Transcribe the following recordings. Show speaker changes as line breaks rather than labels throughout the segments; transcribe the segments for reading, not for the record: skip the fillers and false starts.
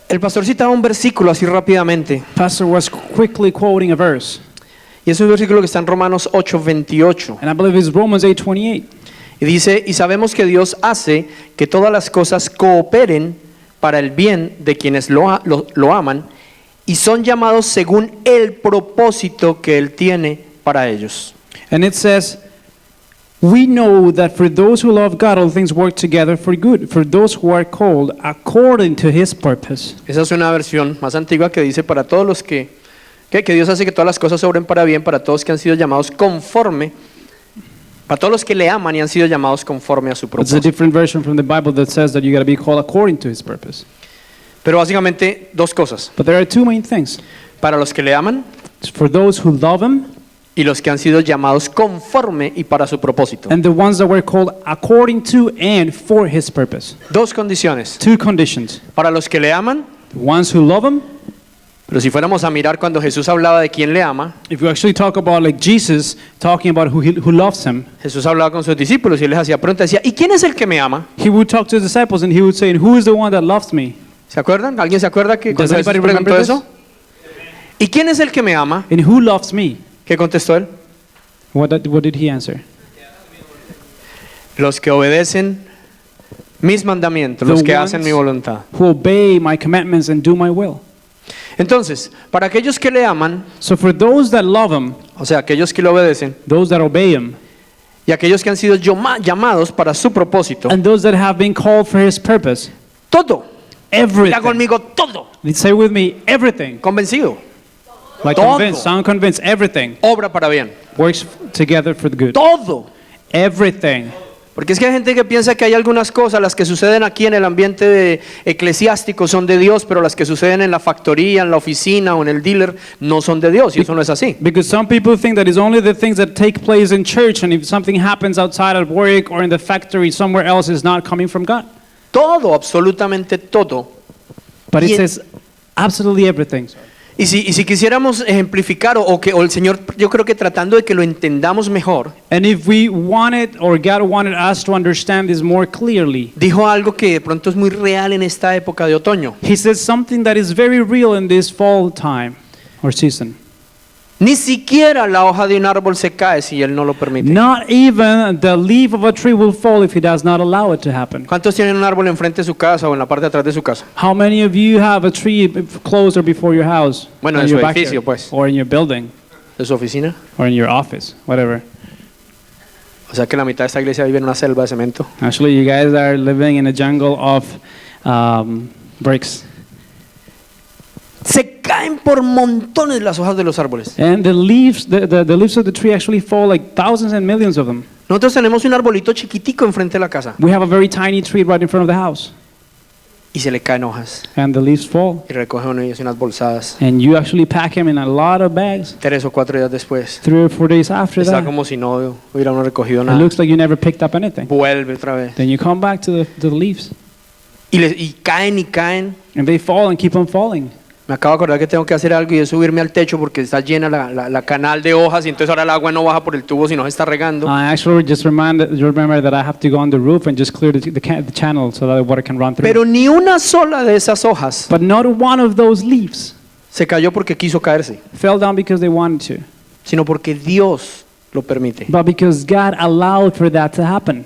El pastor citaba un versículo así rápidamente.
Pastor was quickly quoting a verse,
Y es un versículo que está en Romanos 8:28.
and I believe it's Romans 8:28.
Y dice, y sabemos que Dios hace que todas las cosas cooperen para el bien de quienes lo aman y son llamados según el propósito que Él tiene para ellos.
And it says, we know that for those who love God, all things work together for good, for those who are called according to His purpose.
Esa es una versión más antigua que dice para todos los que Dios hace que todas las cosas obren para bien, para todos que han sido llamados conforme, para todos los que le aman y han sido llamados conforme a su
It's a
propósito.
different version from the Bible that says that you got to be called according to His purpose.
Pero básicamente dos cosas.
But there are two main things.
Para los que le aman
For those who love Him,
y los que han sido llamados conforme y para su propósito.
and the ones that were called according to and for His purpose.
Dos condiciones.
Two conditions.
Para los que le aman,
The ones who love Him,
pero si fuéramos a mirar cuando Jesús hablaba de quién le ama,
if you actually talk about like Jesus talking about who loves Him,
Jesús hablaba con sus discípulos y él les hacía preguntas, decía, ¿y quién es el que me ama?
He would talk to His disciples and He would say, who is the one that loves me?
¿Se acuerdan? ¿Alguien se acuerda que
Does
cuando Jesús
anybody
preguntó
remember
eso? ¿Y quién es el que me ama?
And who loves me?
¿Qué contestó él?
What did He answer?
Los que obedecen mis mandamientos, los que hacen mi voluntad.
Who obey my commandments and do my will.
Entonces, para aquellos que le aman,
So for those that love Him,
o sea, aquellos que le obedecen,
those that obey Him,
y aquellos que han sido llamados para su propósito,
and those that have been called for His purpose,
todo, diga
everything.
conmigo, todo,
Say with me, everything.
convencido,
Like
Todo.
convinced, sound convinced, everything
obra para bien,
works together for the good.
todo.
Everything.
Porque es que hay gente que piensa que hay algunas cosas, las que suceden aquí en el ambiente eclesiástico son de Dios, pero las que suceden en la factoría, en la oficina o en el dealer no son de Dios, y eso no es así.
Because some people think that it's only the things that take place in church, and if something happens outside at work or in the factory somewhere else, is not coming from God.
Todo, absolutamente todo.
But it
Y-
says absolutely everything.
Y si quisiéramos ejemplificar o el Señor, yo creo que tratando de que lo entendamos mejor,
And if we wanted, or God wanted us to understand this more clearly,
dijo algo que de pronto es muy real en esta época de otoño.
He says something that is very real in this fall time or season.
Ni siquiera la hoja de un árbol se cae si Él no lo permite.
Not even the leaf of a tree will fall if He does not allow it to happen.
¿Cuántos tienen un árbol enfrente de su casa o en la parte de atrás de su casa?
How many of you have a tree close or before your house?
Bueno,
or
en
your
su
backyard,
edificio, pues.
or in your building,
¿De su oficina?
or in your office, whatever.
O sea que la mitad de esta iglesia vive en una selva de cemento.
Actually, you guys are living in a jungle of bricks.
Se caen por montones las hojas de los árboles.
And the leaves, the leaves of the tree actually fall like thousands and millions of them.
Nosotros tenemos un arbolito chiquitico enfrente de la casa
We have a very tiny tree right in front of the house,
y se le caen hojas
and the leaves fall.
y recoge uno y hace unas bolsadas.
And you actually pack them in a lot of bags.
3 o 4 días después
3 or 4 days after
está
that,
como si no hubiera uno recogido
it
nada.
looks like you never picked up anything.
Vuelve otra vez.
Then you come back to the leaves,
Y caen y caen.
and they fall and keep on falling.
Me acabo de acordar que tengo que hacer algo y es subirme al techo porque está llena la canal de hojas y entonces ahora el agua no baja por el tubo sino se está regando.
I actually just remember that I have to go on the roof and just clear the channel so that the water can run through.
Pero ni una sola de esas hojas
But not one of those leaves
se cayó porque quiso caerse,
fell down because they wanted to,
sino porque Dios lo permite.
but because God allowed for that to happen.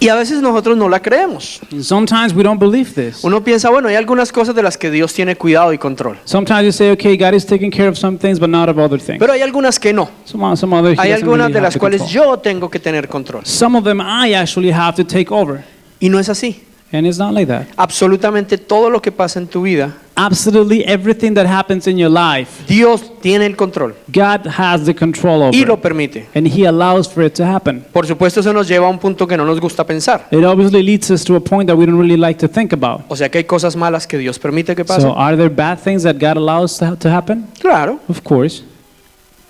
Y a veces nosotros no la creemos.
Sometimes we don't believe this.
Uno piensa, bueno, hay algunas cosas de las que Dios tiene cuidado y control,
Sometimes you say, okay, God is taking care of some things, but not of other things.
pero hay algunas que no.
Some other, He
Hay
doesn't
algunas
really
de
have
las
the
cuales
control.
yo tengo que tener control.
Some of them I actually have to take over,
Y no es así.
and it's not like that.
Absolutamente todo lo que pasa en tu vida,
Absolutely everything that happens in your life,
Dios tiene el control
God has the control over
y lo
it,
permite.
and He allows for it to happen.
Por supuesto, eso nos lleva a un punto que no nos gusta pensar.
It obviously leads us to a point that we don't really like to think about.
O sea que hay cosas malas que Dios permite que pasen.
So are there bad things that God allows to happen?
Claro,
Of course,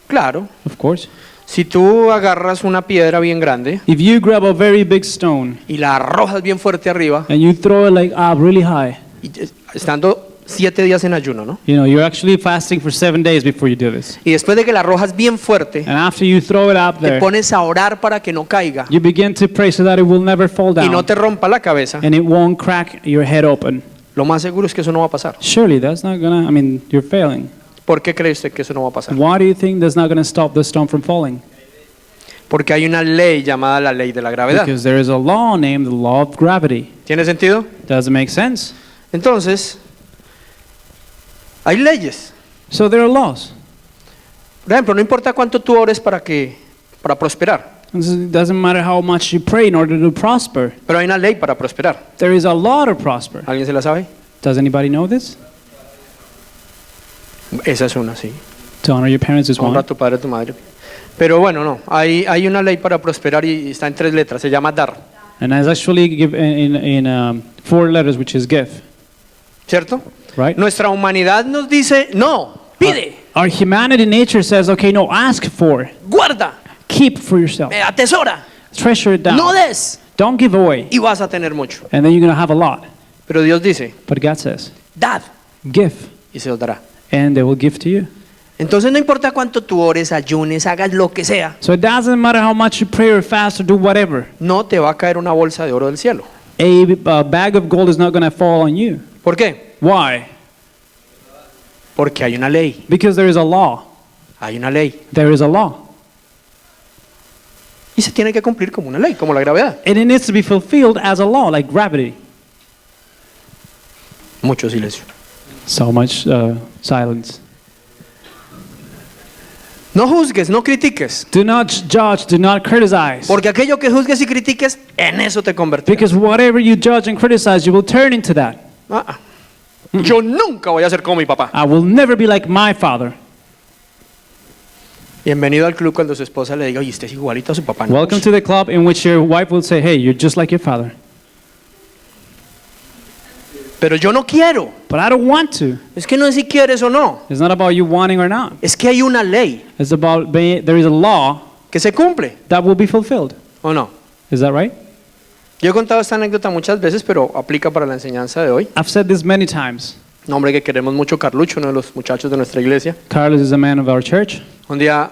claro.
of course.
Si tú agarras una piedra bien grande
If you grab a very big stone
y la arrojas bien fuerte arriba,
and you throw it like up really high,
y estando 7 días en ayuno, ¿no?
You know, you're actually fasting for 7 days before you do this.
Y después de que la arrojas bien fuerte,
And after you throw it up
te
there,
pones a orar para que no caiga
you begin to pray so that it will never fall
y no
down
te rompa la cabeza.
and it won't crack your head open.
Lo más seguro es que eso no va a pasar.
Surely that's not gonna, I mean, you're failing.
¿Por qué cree usted que eso no va a pasar?
Why do you think that's not gonna stop the stone from falling?
Porque hay una ley llamada la ley de la gravedad.
Because there is a law named the law of gravity.
¿Tiene sentido?
Does it make sense?
Entonces, hay leyes.
So there are laws.
Por ejemplo, no importa cuánto tú ores para prosperar,
It doesn't matter how much you pray in order to prosper.
pero hay una ley para prosperar.
There is a law to prosper.
¿Alguien se la sabe?
Does anybody know this?
Esa es una, sí.
To honor your parents is
Honra a
one.
tu padre y a tu madre. Pero bueno, no. Hay una ley para prosperar y está en 3 letras. Se llama dar.
And it's actually give in 4 letters, which is give.
¿Cierto?
Right?
Nuestra humanidad nos dice, no, pide,
Our humanity nature says, okay, no, ask for,
guarda,
keep for yourself,
atesora,
treasure it down,
no des
don't give away,
y vas a tener mucho.
and then you're going to have a lot.
Pero Dios dice,
But God says,
dad,
give,
y se os dará.
and they will give to you.
Entonces no importa cuánto tú ores, ayunes, hagas lo que sea,
So it doesn't matter how much you pray or fast or do whatever.
no te va a caer una bolsa de oro del cielo.
A bag of gold is not going to fall on you.
¿Por qué?
Why?
Porque hay una ley,
Because there is a law.
hay una ley.
There is a law.
Y se tiene que cumplir como una ley, como la gravedad.
And it needs to be fulfilled as a law, like gravity.
Mucho silencio.
So much silence.
No juzgues, no critiques.
Do not judge, do not criticize.
Porque aquello que juzgues y critiques, en eso te convertirás.
Because whatever you judge and criticize, you will turn into that.
Yo nunca voy a ser como mi papá.
I will never be like my father.
Bienvenido al club cuando su esposa le diga, oye, usted es igualito a su papá. ¿no?"
Welcome to the club in which your wife will say, hey, you're just like your father.
Pero yo no quiero.
But I don't want to.
Es que no es si quieres o no.
It's not about you wanting or not.
Es que hay una ley
It's about there is a law
que se cumple,
that will be fulfilled.
¿o no?
Is that right?
Yo he contado esta anécdota muchas veces, pero aplica para la enseñanza de hoy.
I've said this many times.
Un hombre que queremos mucho, Carlucho, uno de los muchachos de nuestra iglesia.
Carlos is a man of our church.
Un día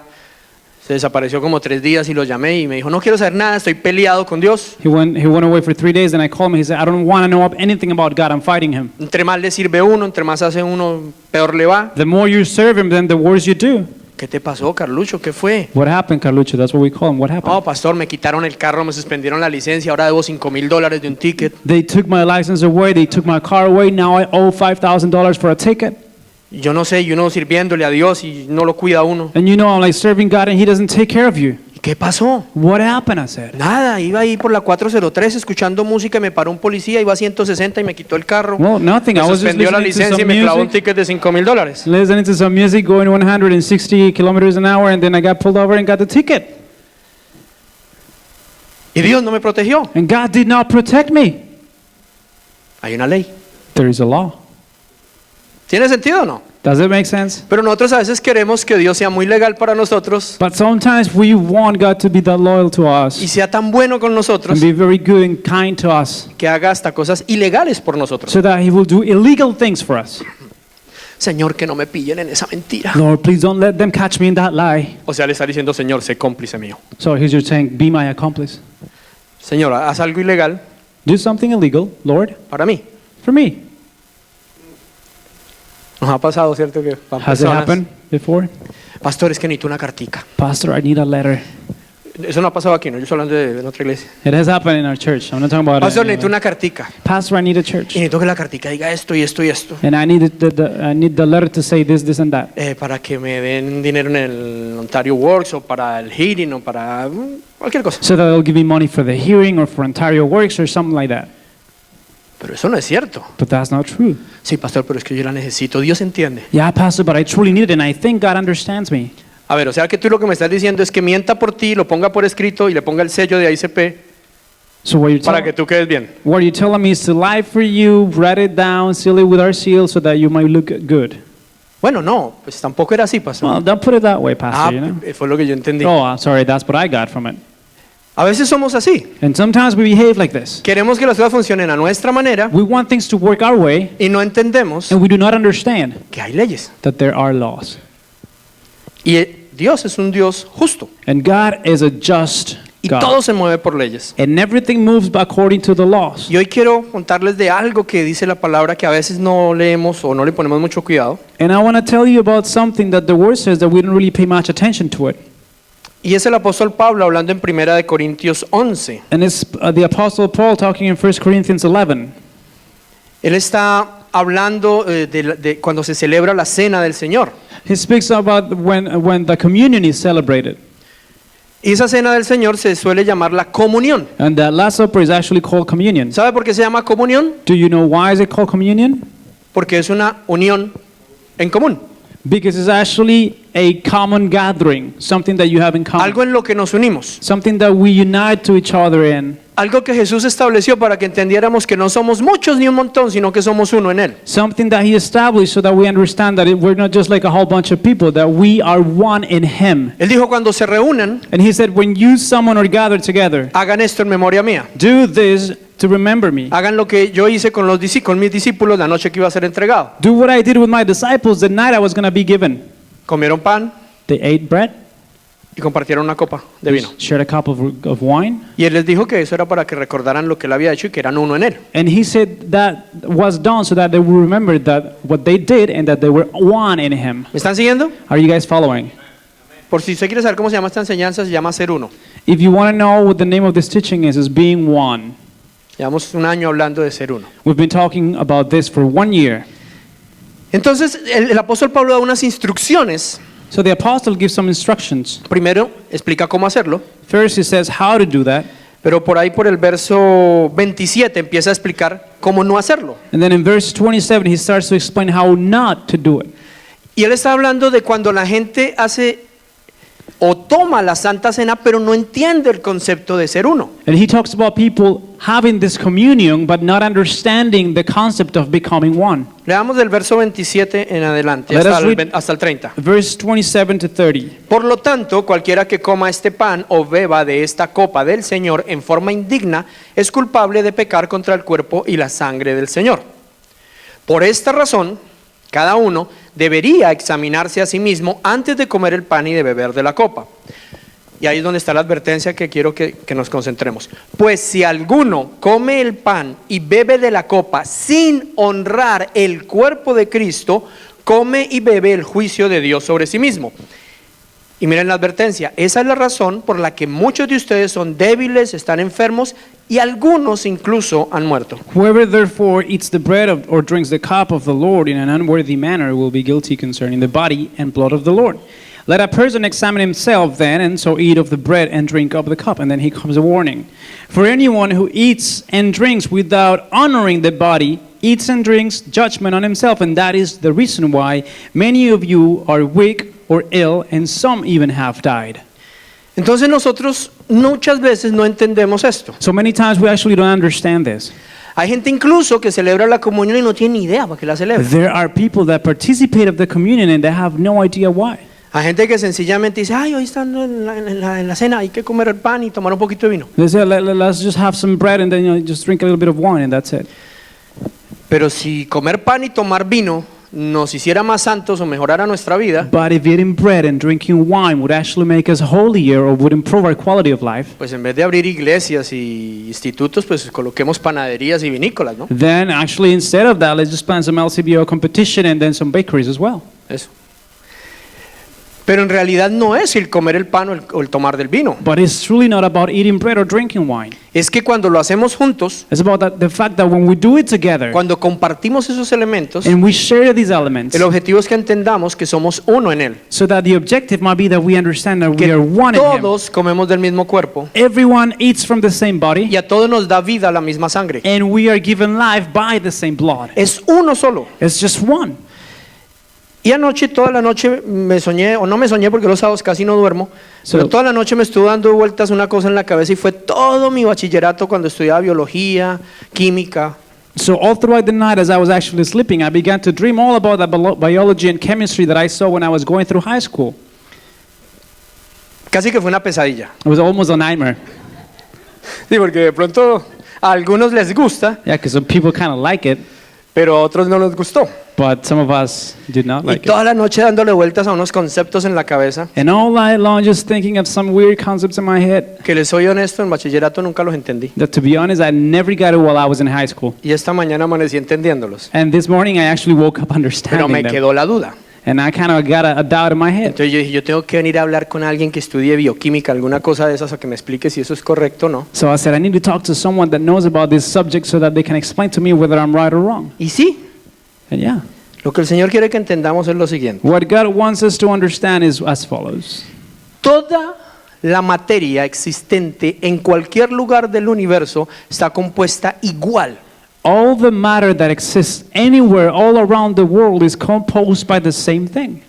se desapareció como 3 días y lo llamé y me dijo, no quiero saber nada, estoy peleado con Dios.
He went away for 3 days, and I called him. He said, I don't want to know anything about God. I'm fighting him.
Entre más le sirve uno, entre más hace uno, peor le va.
The more you serve him, then the worse you do.
¿Qué te pasó, Carlucho? ¿Qué fue?
What happened, Carlucho? That's what we call him. What happened?
No, pastor, me quitaron el carro, me suspendieron la licencia, ahora debo $5,000 de un ticket.
They took my license away. They took my car away. Now I owe $5,000 for a ticket.
Y yo no sé, y uno sirviéndole a Dios y no lo cuida a uno.
And you know, I'm like serving God, and He doesn't take care of you.
¿Y qué pasó?
What happened? I said.
Nada, iba ahí por la 403 escuchando música y me paró un policía, iba a 160 y me quitó el carro.
Well, nothing.
Me
I was just
suspendió la
listening to
licencia y
some
me clavó un
music.
ticket de $5,000.
Listening to some music, going 160 kilometers an hour, and then I got pulled over and got the ticket.
Y Dios no me protegió.
And God did not protect me.
Hay una ley.
There is a law.
¿Tiene sentido o no?
Does it make sense?
Pero nosotros a veces queremos que Dios sea muy legal para nosotros
But sometimes we want God to be that loyal to
y
us
sea tan bueno con nosotros
and be very good and kind to us
que haga hasta cosas ilegales por nosotros.
so that He will do illegal things for us.
Señor, que no me pillen en esa mentira.
Lord, please don't let them catch me in that lie.
O sea, le está diciendo, Señor, sé cómplice mío.
So He's just saying, be my accomplice.
Señor, haz algo ilegal
Do something illegal, Lord,
para mí.
for me.
Nos ha pasado, ¿cierto? Que van
Has it
personas,
happened before?
pastor, es que necesito una cartica.
Pastor, I need a letter.
Eso no ha pasado aquí, ¿no? Yo estoy hablando de otra iglesia.
It has happened in our church. I'm not talking about
Pastor,
it.
necesito una cartica.
Pastor, I need a
Y
church.
necesito que la cartica diga esto y esto y esto.
And I need I need the letter to say this, and that.
Para que me den dinero en el Ontario Works o para el hearing o para cualquier cosa.
So that they'll give me money for the hearing or for Ontario Works or something like that.
Pero eso no es cierto.
But that's not true.
Sí, pastor, pero es que yo la necesito. Dios entiende.
Yeah, Pastor, but I truly need it, and I think God understands me.
A ver, o sea que tú lo que me estás diciendo es que mienta por ti, lo ponga por escrito y le ponga el sello de ICP
So
para que tú quedes bien.
what you're telling me is to lie for you, write it down, seal it with our seal, so that you might look good.
Bueno, no, pues tampoco era así, pastor.
Well, don't put it that way, Pastor. You know?
Fue lo que yo entendí.
Oh, I'm sorry. That's what I got from it.
A veces somos así.
And sometimes we behave like this.
Queremos que las cosas funcionen a nuestra manera
We want things to work our way,
y no entendemos
and we do not understand
que hay leyes.
that there are laws.
Y Dios es un Dios justo
And God is a just
y
God.
todo se mueve por leyes.
And everything moves according to the laws.
Y hoy quiero contarles de algo que dice la palabra que a veces no leemos o no le ponemos mucho cuidado.
And I want to tell you about something that the word says that we don't really pay much attention to it.
Y es el apóstol Pablo hablando en 1 de Corintios 11.
And it's the Apostle Paul talking in 1 Corinthians 11.
Él está hablando de cuando se celebra la cena del Señor.
He speaks about when the communion is celebrated.
Y esa cena del Señor se suele llamar la comunión.
And that Last Supper is actually called communion.
¿Sabe por qué se llama comunión?
Do you know why is it called communion?
Porque es una unión en común.
Because it's actually a common gathering, something that you have in common.
Algo en lo que nos unimos.
Something that we unite to each other in.
Algo que Jesús estableció para que entendiéramos que no somos muchos ni un montón, sino que somos uno en Él.
Something that he established so that we understand that we're not just like a whole bunch of people, that we are one in him.
Él dijo, cuando se reúnan,
And he said, when you summon or gather together,
hagan esto en memoria mía.
do this to remember me.
Hagan lo que yo hice con mis discípulos la noche que iba a ser entregado.
Do what I did with my disciples the night I was going to be given.
Comieron pan
They ate bread,
y compartieron una copa de vino.
shared a cup of wine.
Y Él les dijo que eso era para que recordaran lo que Él había hecho y que eran uno en Él.
And he said that was done so that they would remember that what they did and that they were one in him.
¿Me están siguiendo?
Are you guys following?
Por si usted quiere saber cómo se llama esta enseñanza, se llama ser uno.
If you want to know what the name of this teaching is being one.
Llevamos un año hablando de ser uno.
We've been talking about this for 1 year.
Entonces, el apóstol Pablo da unas instrucciones.
So the apostle gives some instructions.
Primero, explica cómo hacerlo.
First, he says how to do that.
Pero por ahí, por el verso 27, empieza a explicar cómo no hacerlo.
And then in verse 27, he starts to explain how not to do it.
Y él está hablando de cuando la gente hace o toma la Santa Cena, pero no entiende el concepto de ser uno.
And he talks about people having this communion but not understanding the concept of becoming one.
Leamos del verso 27 en adelante,
Let us read-
hasta el 30.
Verse 27 to 30.
Por lo tanto, cualquiera que coma este pan o beba de esta copa del Señor en forma indigna es culpable de pecar contra el cuerpo y la sangre del Señor. Por esta razón, cada uno debería examinarse a sí mismo antes de comer el pan y de beber de la copa. Y ahí es donde está la advertencia que quiero que nos concentremos. Pues si alguno come el pan y bebe de la copa sin honrar el cuerpo de Cristo, come y bebe el juicio de Dios sobre sí mismo. Y miren la advertencia, esa es la razón por la que muchos de ustedes son débiles, están enfermos y algunos incluso han muerto.
Whoever therefore eats the bread or drinks the cup of the Lord in an unworthy manner will be guilty concerning the body and blood of the Lord. Let a person examine himself then, and so eat of the bread and drink of the cup. And then here comes a warning. For anyone who eats and drinks without honoring the body eats and drinks judgment on himself, and that is the reason why many of you are weak or ill, and some even have died.
Entonces nosotros muchas veces no entendemos esto.
So many times we actually don't understand this.
Hay gente incluso que celebra la comunión y no tiene ni idea para qué la celebra.
There are people that participate of the communion and they have no idea why.
Hay gente que sencillamente dice, ay, hoy están en la cena, hay que comer el pan y tomar un poquito de vino.
They say, let's just have some bread and then just drink a little bit of wine and that's it.
Pero si comer pan y tomar vino nos hiciera más santos o mejorara nuestra vida,
But if eating bread and drinking wine would actually make us holier or would improve our quality of life,
pues en vez de abrir iglesias y institutos, pues coloquemos panaderías y vinícolas, ¿no?
then actually instead of that, let's just plan some LCBO competition and then some bakeries as well.
Eso. Pero en realidad no es el comer el pan o el tomar del vino.
But it's truly not about eating bread or drinking wine.
Es que cuando lo hacemos juntos,
It's about the fact that when we do it together
cuando compartimos esos elementos,
and we share these elements,
el objetivo es que entendamos que somos uno en Él.
so that the objective might be that we understand that we
Que
are one in Him.
todos comemos del mismo cuerpo
Everyone eats from the same body,
y a todos nos da vida la misma sangre.
and we are given life by the same blood.
Es uno solo.
It's just one.
Y anoche, toda la noche me soñé, o no me soñé porque los sábados casi no duermo, pero toda la noche me estuvo dando vueltas una cosa en la cabeza y fue todo mi bachillerato cuando estudiaba biología, química.
So all throughout the night as I was actually sleeping, I began to dream all about that biology and chemistry that I saw when I was going through high school.
Casi que fue una pesadilla.
It was almost a nightmare.
Sí, porque de pronto a algunos les gusta,
Yeah, because some people kind of like it,
pero a otros no les gustó.
but some of us did not
Y
like it.
toda la noche dándole vueltas a unos conceptos en la cabeza
And all night long, just thinking of some weird concepts in my head
que les soy honesto, en bachillerato nunca los entendí.
that, to be honest, I never got it while I was in high school.
Y esta mañana amanecí entendiéndolos,
And this morning, I actually woke up
pero
understanding
me
them.
quedó la duda.
And I kind of got a doubt in my head.
Entonces yo dije, yo tengo que venir a hablar con alguien que estudie bioquímica, alguna cosa de esas, a que me explique si eso es correcto o no.
So I said, I need to talk to someone that knows about this subject so that they can explain to me whether I'm right or wrong.
Y sí,
And yeah,
lo que el Señor quiere que entendamos es lo siguiente.
what God wants us to understand is as follows.
Toda la materia existente en cualquier lugar del universo está compuesta igual.
All the matter that exists anywhere, all around the world, is composed by the same thing.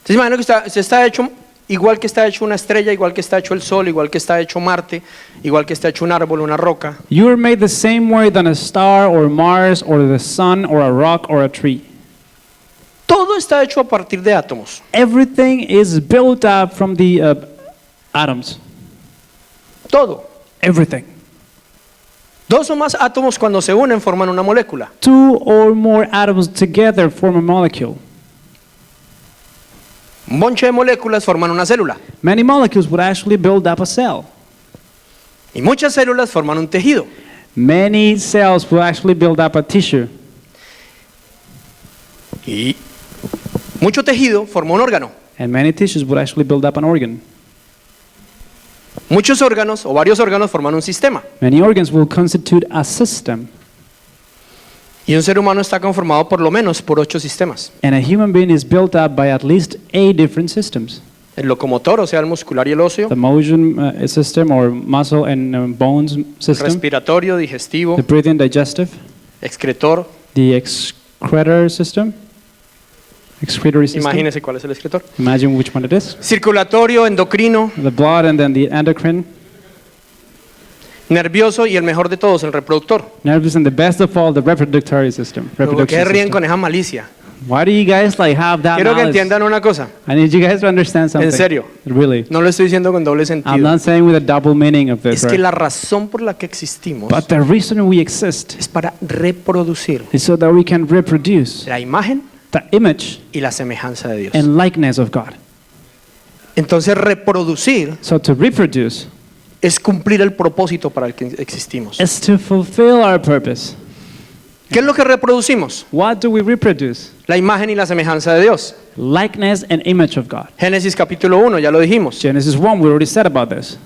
¿Se imagina que está hecho igual que está hecho una estrella, igual que está hecho el sol, igual que está hecho Marte, igual que está hecho un árbol, una roca?
You are made the same way than a star or Mars or the sun or a rock or a tree.
Todo está hecho a partir de átomos.
Everything is built up from the atoms.
Todo.
Everything.
Dos o más átomos cuando se unen forman una molécula.
Two or more atoms together form a molecule.
Un bonche de moléculas forman una célula.
Many molecules would actually build up a cell.
Y muchas células forman un tejido.
Many cells will actually build up a tissue.
Y mucho tejido forma un órgano.
And many tissues would actually build up an organ.
Muchos órganos o varios órganos forman un sistema.
Many organs will constitute a system.
Y un ser humano está conformado por lo menos por 8 sistemas.
And a human being is built up by at least 8 different systems.
El locomotor, o sea, el muscular y el óseo.
The motion system or muscle and bones system.
Respiratorio, digestivo,
The breathing digestive.
excretor.
The excretory system. Excretory system.
Imagínese cuál es el excretor.
Imagine which one it is.
Circulatorio, endocrino,
The blood and then the endocrine.
nervioso y el mejor de todos, el reproductor.
Nervous and the best of all, the reproductory system.
¿Por qué
Reproduction
ríen
system.
con esa malicia?
Why do you guys like have that
Quiero que
knowledge?
entiendan una cosa.
I need you guys to understand something.
En serio.
Really.
No lo estoy diciendo con doble
I'm
sentido.
not saying with a double meaning of this,
Es que
right?
la razón por la que existimos
But the reason we exist
es para reproducir
is so that we can reproduce
la imagen
the image
y la semejanza de Dios.
and likeness of God.
Entonces reproducir
So to reproduce
es cumplir el propósito para el que existimos.
is to fulfill our purpose.
¿Qué es lo que reproducimos?
What do we reproduce?
La imagen y la semejanza de Dios.
Likeness and image of God.
Génesis capítulo 1, ya lo dijimos.
Genesis 1, we already said about this.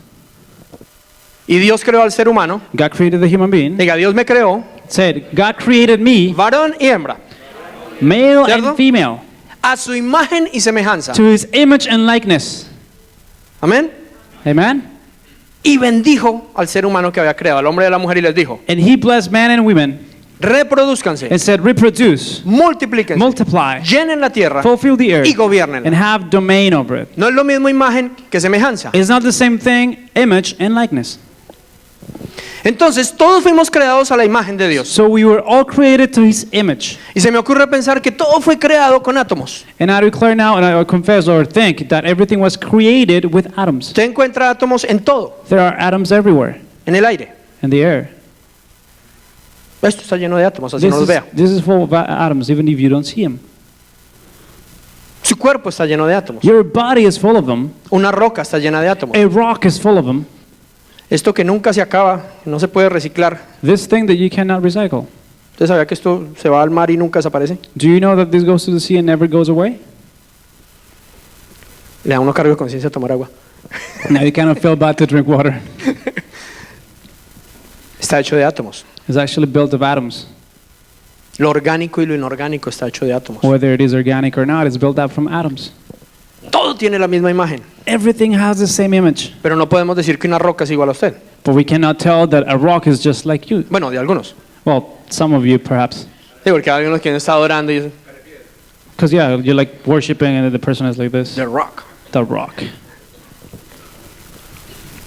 Y Dios creó al ser humano.
God created the human being.
Diga, Dios me creó,
Said, God created me,
varón y hembra,
male
¿Cierto?
and female,
a su imagen y semejanza.
to his image and likeness.
Amén.
Amen?
Y bendijo al ser humano que había creado, al hombre y a la mujer, y les dijo,
And he blessed man and women
reproduzcanse,
and said, reproduce,
multiplíquense,
multiply,
llenen la tierra
fulfill the
y
earth, and
gobiernenla.
have domain over it.
No es lo mismo imagen que semejanza.
It's not the same thing, image and likeness.
Entonces, todos fuimos creados a la imagen de Dios.
So we were all created to his image.
Y se me ocurre pensar que todo fue creado con átomos.
And I declare now, and I confess or think that everything was created with atoms.
Usted encuentra átomos en todo,
There are atoms everywhere
en el aire.
in the air.
Esto está lleno de átomos, así no los vea.
This is full of atoms, even if you don't see them.
Su cuerpo está lleno de átomos.
Your body is full of them.
Una roca está llena de átomos.
A rock is full of them.
Esto que nunca se acaba, no se puede reciclar.
This thing that you cannot recycle.
¿Usted sabía que esto se va al mar y nunca desaparece?
Do you know that this goes to the sea and never goes away?
Le da uno cargo de conciencia tomar agua.
Now you cannot feel bad to drink water.
Está hecho de átomos.
It's actually built of atoms.
Lo orgánico y lo inorgánico está hecho de átomos.
Whether it is organic or not, it's built up from atoms.
Todo tiene la misma imagen,
Everything has the same image.
pero no podemos decir que una roca es igual a usted.
But we cannot tell that a rock is just like you.
Bueno, de algunos.
Well, some of you perhaps.
Sí, porque hay algunos que no están adorando y dicen,
Because yeah, you're like worshiping and the person is like this.
The Rock.
The rock.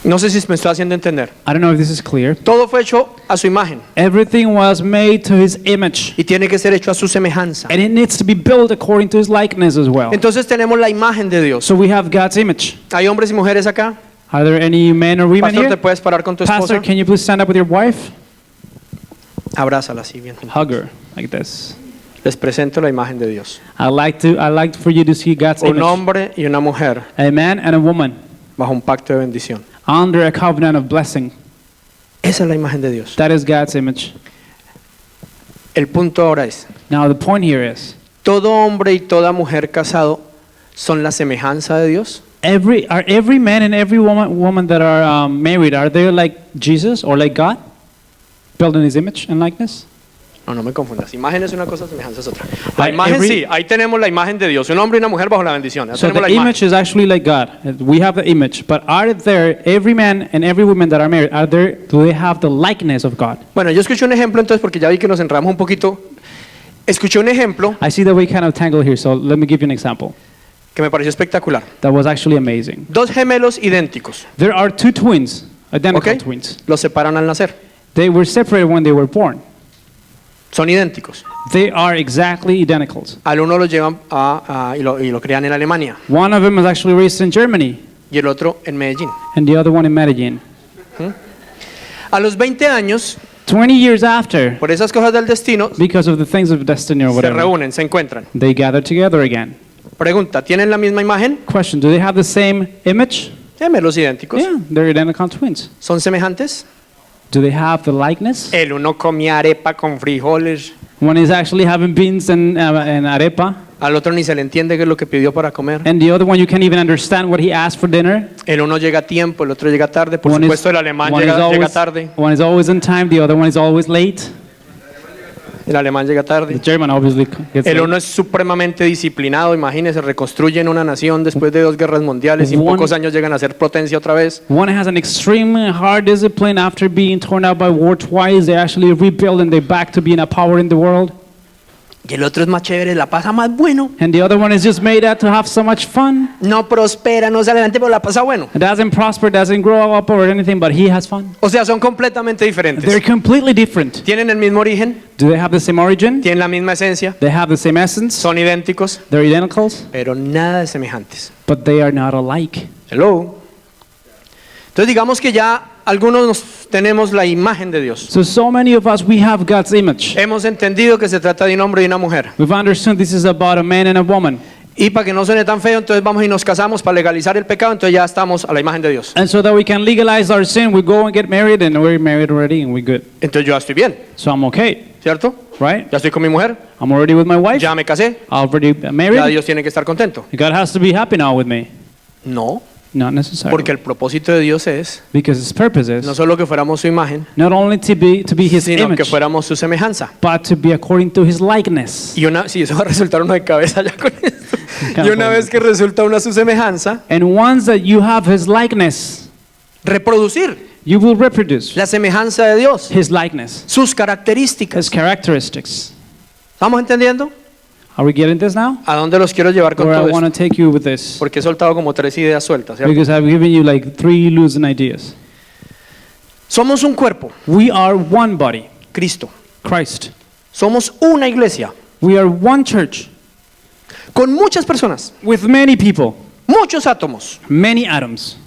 No sé si me estoy haciendo entender.
I don't know if this is clear.
Todo fue hecho a su imagen
Everything was made to his image.
y tiene que ser hecho a su semejanza.
And it needs to be built according to his likeness as well.
Entonces tenemos la imagen de Dios.
So we have God's image.
¿Hay hombres y mujeres acá?
Are there any men or women
Pastor, ¿te
here?
puedes parar con tu
Pastor,
esposa?
can you please stand up with your wife?
Abrázala así bien.
Hug her like this.
Les presento la imagen de Dios.
I like for you to see God's
Un
image.
hombre y una mujer
A man and a woman
bajo un pacto de bendición.
under a covenant of blessing.
Esa es la imagen de Dios.
That is God's image.
El punto ahora es,
Now the point here is,
¿todo hombre y toda mujer casado son la semejanza de Dios?
every man and every woman that are married, are they like Jesus or like God? Built in his image and likeness?
No me confundas. Imagen es una cosa, semejanza es otra. La
Like
imagen
every-
sí, ahí tenemos la imagen de Dios. Un hombre y una mujer bajo la bendición. Ya
So
tenemos
the
la imagen.
image is actually like God. We have the image. But are there, every man and every woman that are married, do they have the likeness of God?
Bueno, yo escuché un ejemplo entonces porque ya vi que nos enredamos un poquito. Escuché un ejemplo
I see that we kind of tangle here, so let me give you an example.
que me pareció espectacular.
That was actually amazing.
Dos gemelos idénticos,
There are two twins, identical
¿ok?
twins.
Los separan al nacer.
They were separated when they were born.
Son idénticos.
They are exactly identical.
Al uno lo llevan y lo crían en Alemania
One of them was actually raised in Germany,
y el otro en Medellín.
and the other one in Medellin.
A los 20 años,
20 years after,
por esas cosas del destino,
because of the things of destiny or
se
whatever,
reúnen, se encuentran.
they gather together again.
Pregunta, ¿tienen la misma imagen?
Question, do they have the same image?
Gemelos idénticos.
Yeah, they're identical twins.
¿Son semejantes?
Do they have the likeness?
El uno comía arepa con frijoles,
One is actually having beans and arepa,
al otro ni se le entiende qué es lo que pidió para comer.
and the other one you can't even understand what he asked for dinner.
El uno llega a tiempo, el otro llega tarde. Por
One
supuesto, el alemán
one is
llega tarde.
one is always on time, the other one is always late.
El alemán llega
The
tarde.
German obviously gets
El
late.
uno es supremamente disciplinado. Imagínense, reconstruyen una nación después de 2 guerras mundiales y en
One-
pocos años llegan a ser potencia otra vez.
One has an extremely hard discipline after being torn out by war twice. They actually rebuild and they're back to being a power in the world.
Y el otro es más chévere, la pasa más bueno.
And the other one is just made out to have so much fun.
No prospera, no sale adelante, pero la pasa bueno.
It doesn't prosper, doesn't grow up or anything, but he has fun.
O sea, son completamente diferentes.
They're completely different.
Tienen el mismo origen,
Do they have the same origin?
tienen la misma esencia,
They have the same essence.
son idénticos,
They're identicals,
pero nada de semejantes.
but they are not alike.
Hello. Entonces digamos que ya algunos tenemos la imagen de Dios.
So many of us, we have God's image.
Hemos entendido que se trata de un hombre y una mujer.
We've understood this is about a man and a woman.
Y para que no suene tan feo, entonces vamos y nos casamos para legalizar el pecado, entonces ya estamos a la imagen de Dios.
And so that we can legalize our sin, we go and get married, and we're married already, and we're good.
Entonces yo ya estoy bien,
So I'm okay,
¿cierto?
right?
Ya estoy con mi mujer,
I'm already with my wife.
ya me casé,
Already
ya
married.
Dios tiene que estar contento.
God has to be happy now with me.
No,
Not necessarily.
porque el propósito de Dios es
Because his purpose is
no solo que fuéramos su imagen,
not only to be his
sino que
image,
fuéramos su semejanza.
but to be according to his likeness.
Y sí, eso va a resultar uno de cabeza ya con esto. Y una vez que resulta una su semejanza,
And once that you have his likeness,
reproducir
you will reproduce
la semejanza de Dios,
his likeness,
sus características.
his characteristics.
¿Estamos entendiendo?
Are we getting this now?
¿A dónde los quiero llevar con
Where I
todo
want to
esto?
take you with this.
Porque he soltado como 3 ideas sueltas, ¿cierto?
Because I've given you like 3 losing ideas.
Somos un cuerpo,
We are one body,
Cristo.
Christ.
Somos una iglesia
We are one church
con muchas personas,
with many people,
muchos átomos.
many atoms.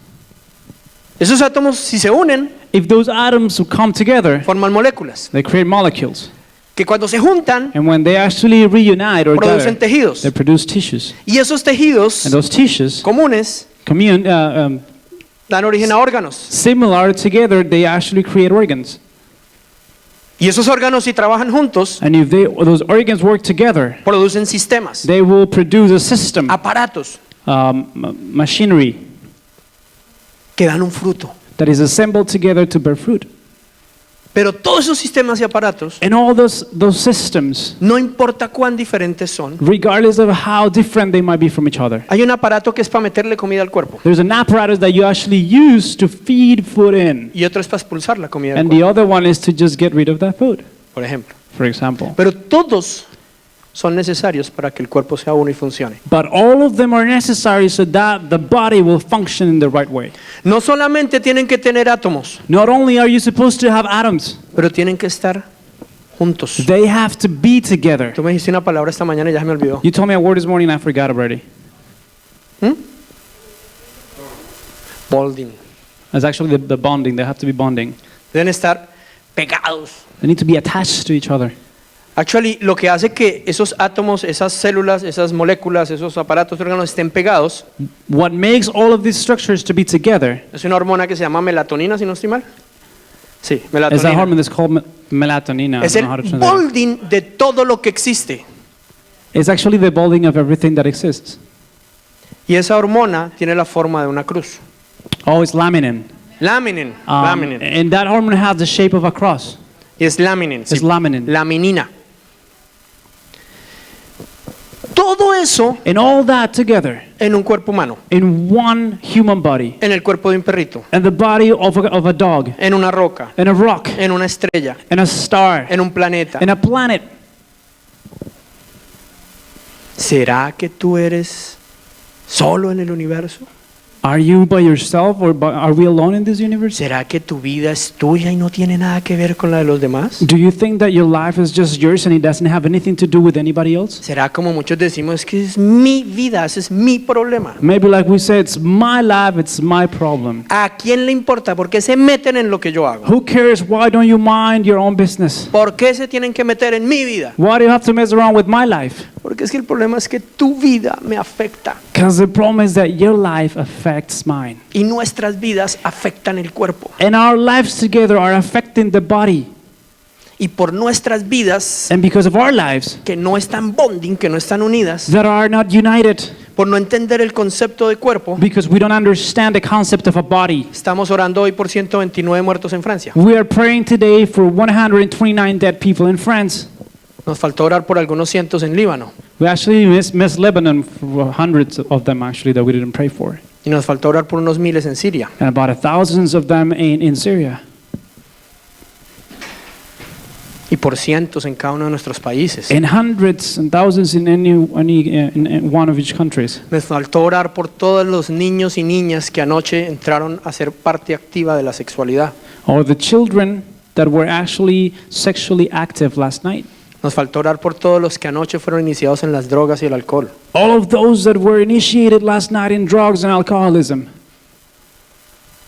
Esos átomos, si se unen,
If those atoms come together,
forman moléculas
they create molecules.
que cuando se juntan
And when they actually reunite or
producen
gather,
tejidos.
they produce tissues.
Y esos tejidos
And those tissues
comunes dan origen a órganos.
similar together, they actually create organs.
Y esos órganos, si trabajan juntos,
And if those organs work together,
producen sistemas,
they will produce a system,
aparatos
machinery
que dan un fruto.
that is assembled together to bear fruit.
Pero todos esos sistemas y aparatos,
And all those systems,
no importa cuán diferentes son,
regardless of how different they might be from each other,
hay un aparato que es para meterle comida al cuerpo
there's an apparatus that you actually use to feed food in.
y otro es para expulsar la comida del
And
cuerpo,
the other one is to just get rid of that food,
por ejemplo.
for example.
Pero todos son necesarios para que el cuerpo sea uno y funcione.
But all of them are necessary so that the body will function in the right way.
No solamente tienen que tener átomos,
Not only are you supposed to have atoms,
pero tienen que estar juntos.
they have to be together.
Tú me dijiste una palabra esta mañana y ya se me olvidó.
You told me a word this morning, I forgot already.
Bolding.
It's actually the bonding. They have to be bonding.
Deben estar pegados.
They need to be attached to each other.
Actually, lo que hace que esos átomos, esas células, esas moléculas, esos aparatos, órganos estén pegados,
What makes all of these structures to be together
es una hormona que se llama melatonina, si no estoy mal. Sí,
is a
melatonina.
hormone that's called melatonin. I
Es
don't
el
know how to translate it.
bonding de todo lo que existe.
It's actually the bonding of everything that exists.
Y esa hormona tiene la forma de una cruz.
Oh, it's laminin.
Laminin, laminin.
And that hormone has the shape of a cross.
Y es laminin. sí.
It's laminin.
Laminina. Todo eso
And all that together
en un cuerpo humano,
in one human body.
en el cuerpo de un perrito,
And the body of a dog.
en una roca,
And a rock.
en una estrella,
And a star.
en un planeta.
And a planet.
¿Será que tú eres solo en el universo?
Are you by yourself or are we alone in this universe?
¿Será que tu vida es tuya y no tiene nada que ver con la de los demás?
Do you think that your life is just yours and it doesn't have anything to do with anybody else?
¿Será como muchos decimos es que es mi vida, ese es mi problema?
Maybe like we said, it's my life, it's my problem.
¿A quién le importa? ¿Por qué se meten en lo que yo hago?
Who cares? Why don't you mind your own business?
¿Por qué se tienen que meter en mi vida?
Why do you have to mess around with my life?
Porque es que el problema es que tu vida me afecta
Because the problem is that your life affects mine.
y nuestras vidas afectan el cuerpo.
And our lives together are affecting the body.
Y por nuestras vidas
And because of our lives
que no están bonding, que no están unidas,
that are not united,
por no entender el concepto de cuerpo,
because we don't understand the concept of a body.
estamos orando hoy por 129 muertos en Francia.
We are praying today for 129 dead people in France.
Nos faltó orar por algunos cientos en Líbano.
We actually missed Lebanon for hundreds of them actually that we didn't pray for.
Y nos faltó orar por unos miles en Siria.
And about thousands of them in Syria.
Y por cientos en cada uno de nuestros países.
And hundreds and thousands in in one of each countries.
Nos faltó orar por todos los niños y niñas que anoche entraron a ser parte activa de la sexualidad.
Or the children that were actually sexually active last night.
Nos faltó orar por todos los que anoche fueron iniciados en las drogas y el alcohol.
All of those that were initiated last night in drugs and alcoholism.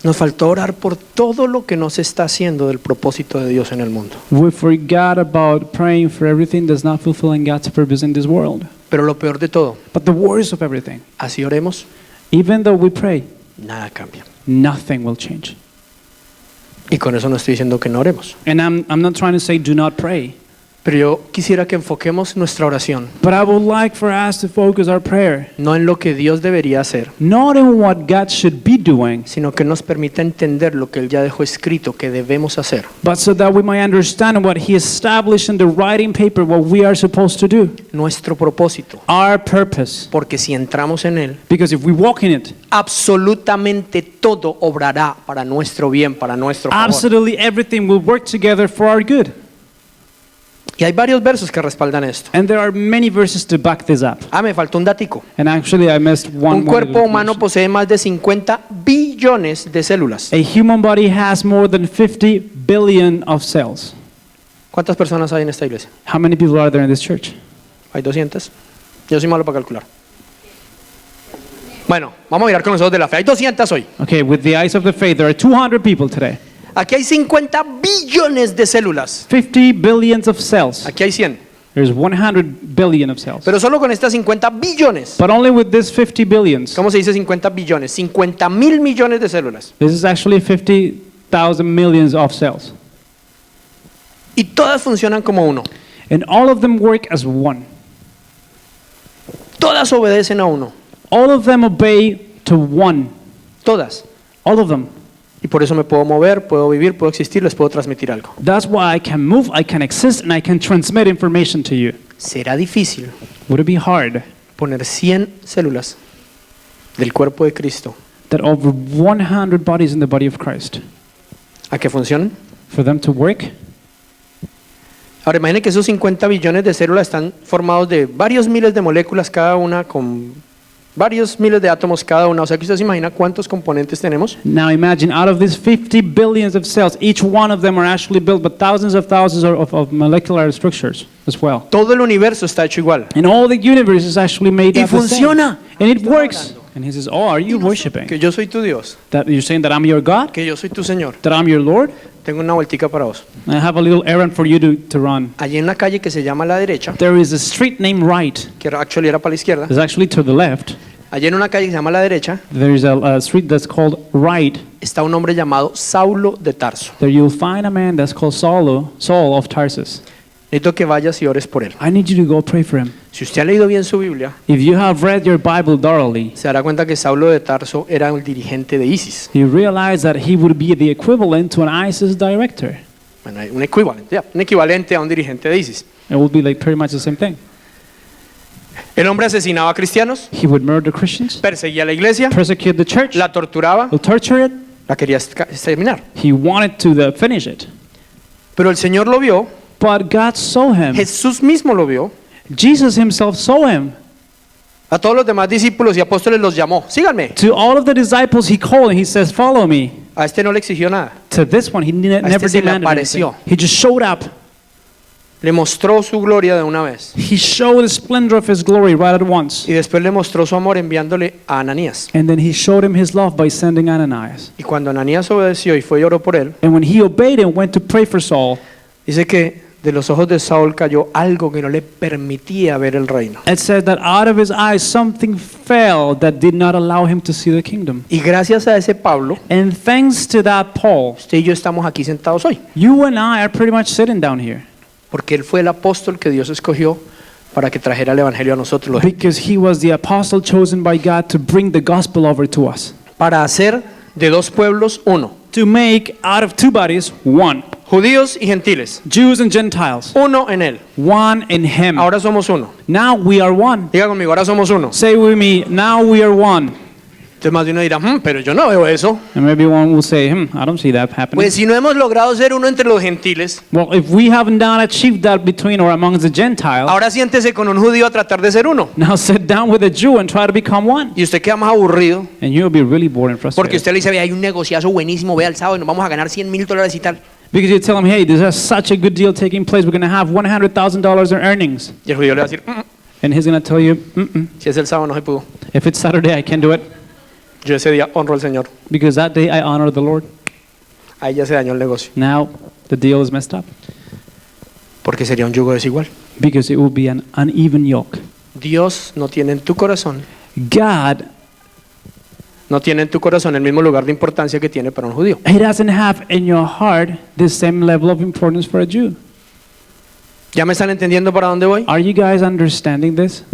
Nos faltó orar por todo lo que no se está haciendo del propósito de Dios en el mundo.
We forgot about praying for everything that's not fulfilling God's purpose in this world.
Pero lo peor de todo,
But the worst of everything,
así oremos,
even though we pray,
nada cambia.
nothing will change.
Y con eso no estoy diciendo que no oremos.
And I'm not trying to say do not pray.
Pero yo quisiera que enfoquemos nuestra oración
But I would like for us to focus our prayer
no en lo que Dios debería hacer,
not in what God should be doing,
sino que nos permita entender lo que Él ya dejó escrito que debemos hacer.
but so that we might understand what He established in the writing paper, what we are supposed to do,
Nuestro propósito.
our purpose.
Porque si entramos en Él,
Because if we walk in it,
absolutamente todo obrará para nuestro bien, para nuestro favor.
absolutely everything will work together for our good.
Y hay varios versos que respaldan esto.
And there are many verses to back this up.
Me faltó un datico.
And actually, I missed one.
Un cuerpo humano posee más de 50 billones de células.
A human body has more than 50 billion of cells.
¿Cuántas personas hay en esta iglesia?
How many people are there in this church?
¿Hay 200? Yo soy malo para calcular. Bueno, vamos a mirar con los ojos de la fe. Hay 200 hoy.
Okay, with the eyes of the faith, there are 200 people today.
Aquí hay 50 billones de células.
50 billions of cells.
Aquí hay 100.
There's 100 billion of cells.
Pero solo con estas 50 billones.
But only with this 50 billions.
¿Cómo se dice 50 billones? 50.000 millones de células.
This is actually 50,000 millions of cells.
Y todas funcionan como uno.
And all of them work as one.
Todas obedecen a uno.
All of them obey to one.
Todas.
All of them.
Y por eso me puedo mover, puedo vivir, puedo existir, les puedo transmitir algo.
That's why I can move, I can exist, and I can transmit information to you.
Será difícil
Would it be hard
poner 100 células del cuerpo de Cristo
that over 100 bodies in the body of Christ,
a que funcionen?
for them to work?
Ahora imaginen que esos 50 billones de células están formados de varios miles de moléculas cada una con varios miles de átomos cada una. O sea que usted se imagina cuántos componentes tenemos.
Now imagine out of these 50 billions of cells, each one of them are actually built by thousands of molecular structures as well.
Todo el universo está hecho igual.
And all the universe is actually made
Y
up the same.
funciona.
And it works. And he says, "Oh, are you worshiping?
Que yo soy tu Dios,
That you're saying that I'm your God?
que yo soy tu Señor.
That I'm your Lord?
Tengo una vueltica para vos.
I have a little errand for you to run.
Allí en la calle que se llama La Derecha,
There is a street named Right.
que actually era para la izquierda,
It's actually to the left.
allí en una calle que se llama La Derecha,
There is a street that's called Right.
está un hombre llamado Saulo de Tarso.
There you'll find a man that's called Saul of Tarsus.
Necesito que vayas y ores por él.
I need you to go pray for him.
Si usted ha leído bien su Biblia,
If you have read your Bible thoroughly,
se dará cuenta que Saulo de Tarso era el dirigente de ISIS.
you realize that he would be the equivalent to an ISIS director.
Bueno, un equivalente a un dirigente de ISIS.
It would be like pretty much the same thing.
El hombre asesinaba a cristianos,
He would murder Christians,
perseguía a la iglesia,
persecute the church,
la torturaba,
will torture it.
la quería exterminar.
He wanted to finish it.
Pero el Señor lo vio,
But God saw him.
Jesús mismo lo vio,
Jesus himself saw him.
a todos los demás discípulos y apóstoles los llamó. Síganme.
To all of the disciples he called and he says, "Follow me."
A este no le exigió nada.
To this one he never
se le
demanded
apareció.
anything. He just showed up.
Le mostró su gloria de una vez.
He showed the splendor of his glory right at once.
Y después le mostró su amor enviándole a Ananías.
And then he showed him his love by sending Ananias.
Y cuando Ananías obedeció y fue y oró por él,
And when he obeyed and went to pray for Saul,
dice que de los ojos de Saúl cayó algo que no le permitía ver el reino.
it said that out of his eyes something fell that did not allow him to see the kingdom.
Y gracias a ese Pablo,
And thanks to that Paul,
usted y yo estamos aquí sentados hoy.
you and I are pretty much sitting down here.
Porque él fue el apóstol que Dios escogió para que trajera el evangelio a nosotros, los
Because he was the apostle chosen by God to bring the gospel over to us.
para hacer de dos pueblos uno,
To make out of two bodies one.
judíos y gentiles,
Jews and Gentiles.
uno en él.
One in him.
Ahora somos uno.
Now we are one.
Diga conmigo, ahora somos uno.
Say with me, now we are one.
Entonces más de uno dirá, pero yo no veo eso.
And maybe one will say, I don't see that happening.
Pues si no hemos logrado ser uno entre los gentiles,
Well, if we haven't done achieved that between or amongst the Gentiles,
ahora siéntese con un judío a tratar de ser uno.
now sit down with a Jew and try to become one.
Y usted queda más aburrido
And you'll be really bored and
porque
frustrated.
usted le dice, hay un negociazo buenísimo, ve al sábado y nos vamos a ganar $100,000 y tal.
Because you tell him, hey, there's such a good deal taking place. We're going to have $100,000 in earnings.
Y el judío le va a decir,
And he's going to tell you,
si es el sábado no se pudo.
if it's Saturday, I can't do it.
Yo ese día honro al Señor.
Because that day I honor the Lord.
Ahí ya se dañó el negocio.
Now the deal is messed up.
Porque sería un yugo desigual.
Because it will be an uneven yoke.
Dios no tiene en tu corazón,
God,
no tiene en tu corazón el mismo lugar de importancia que tiene para un judío.
He doesn't have in your heart the same level of importance for a Jew.
¿Ya me están entendiendo para dónde voy?
Are you guys understanding this?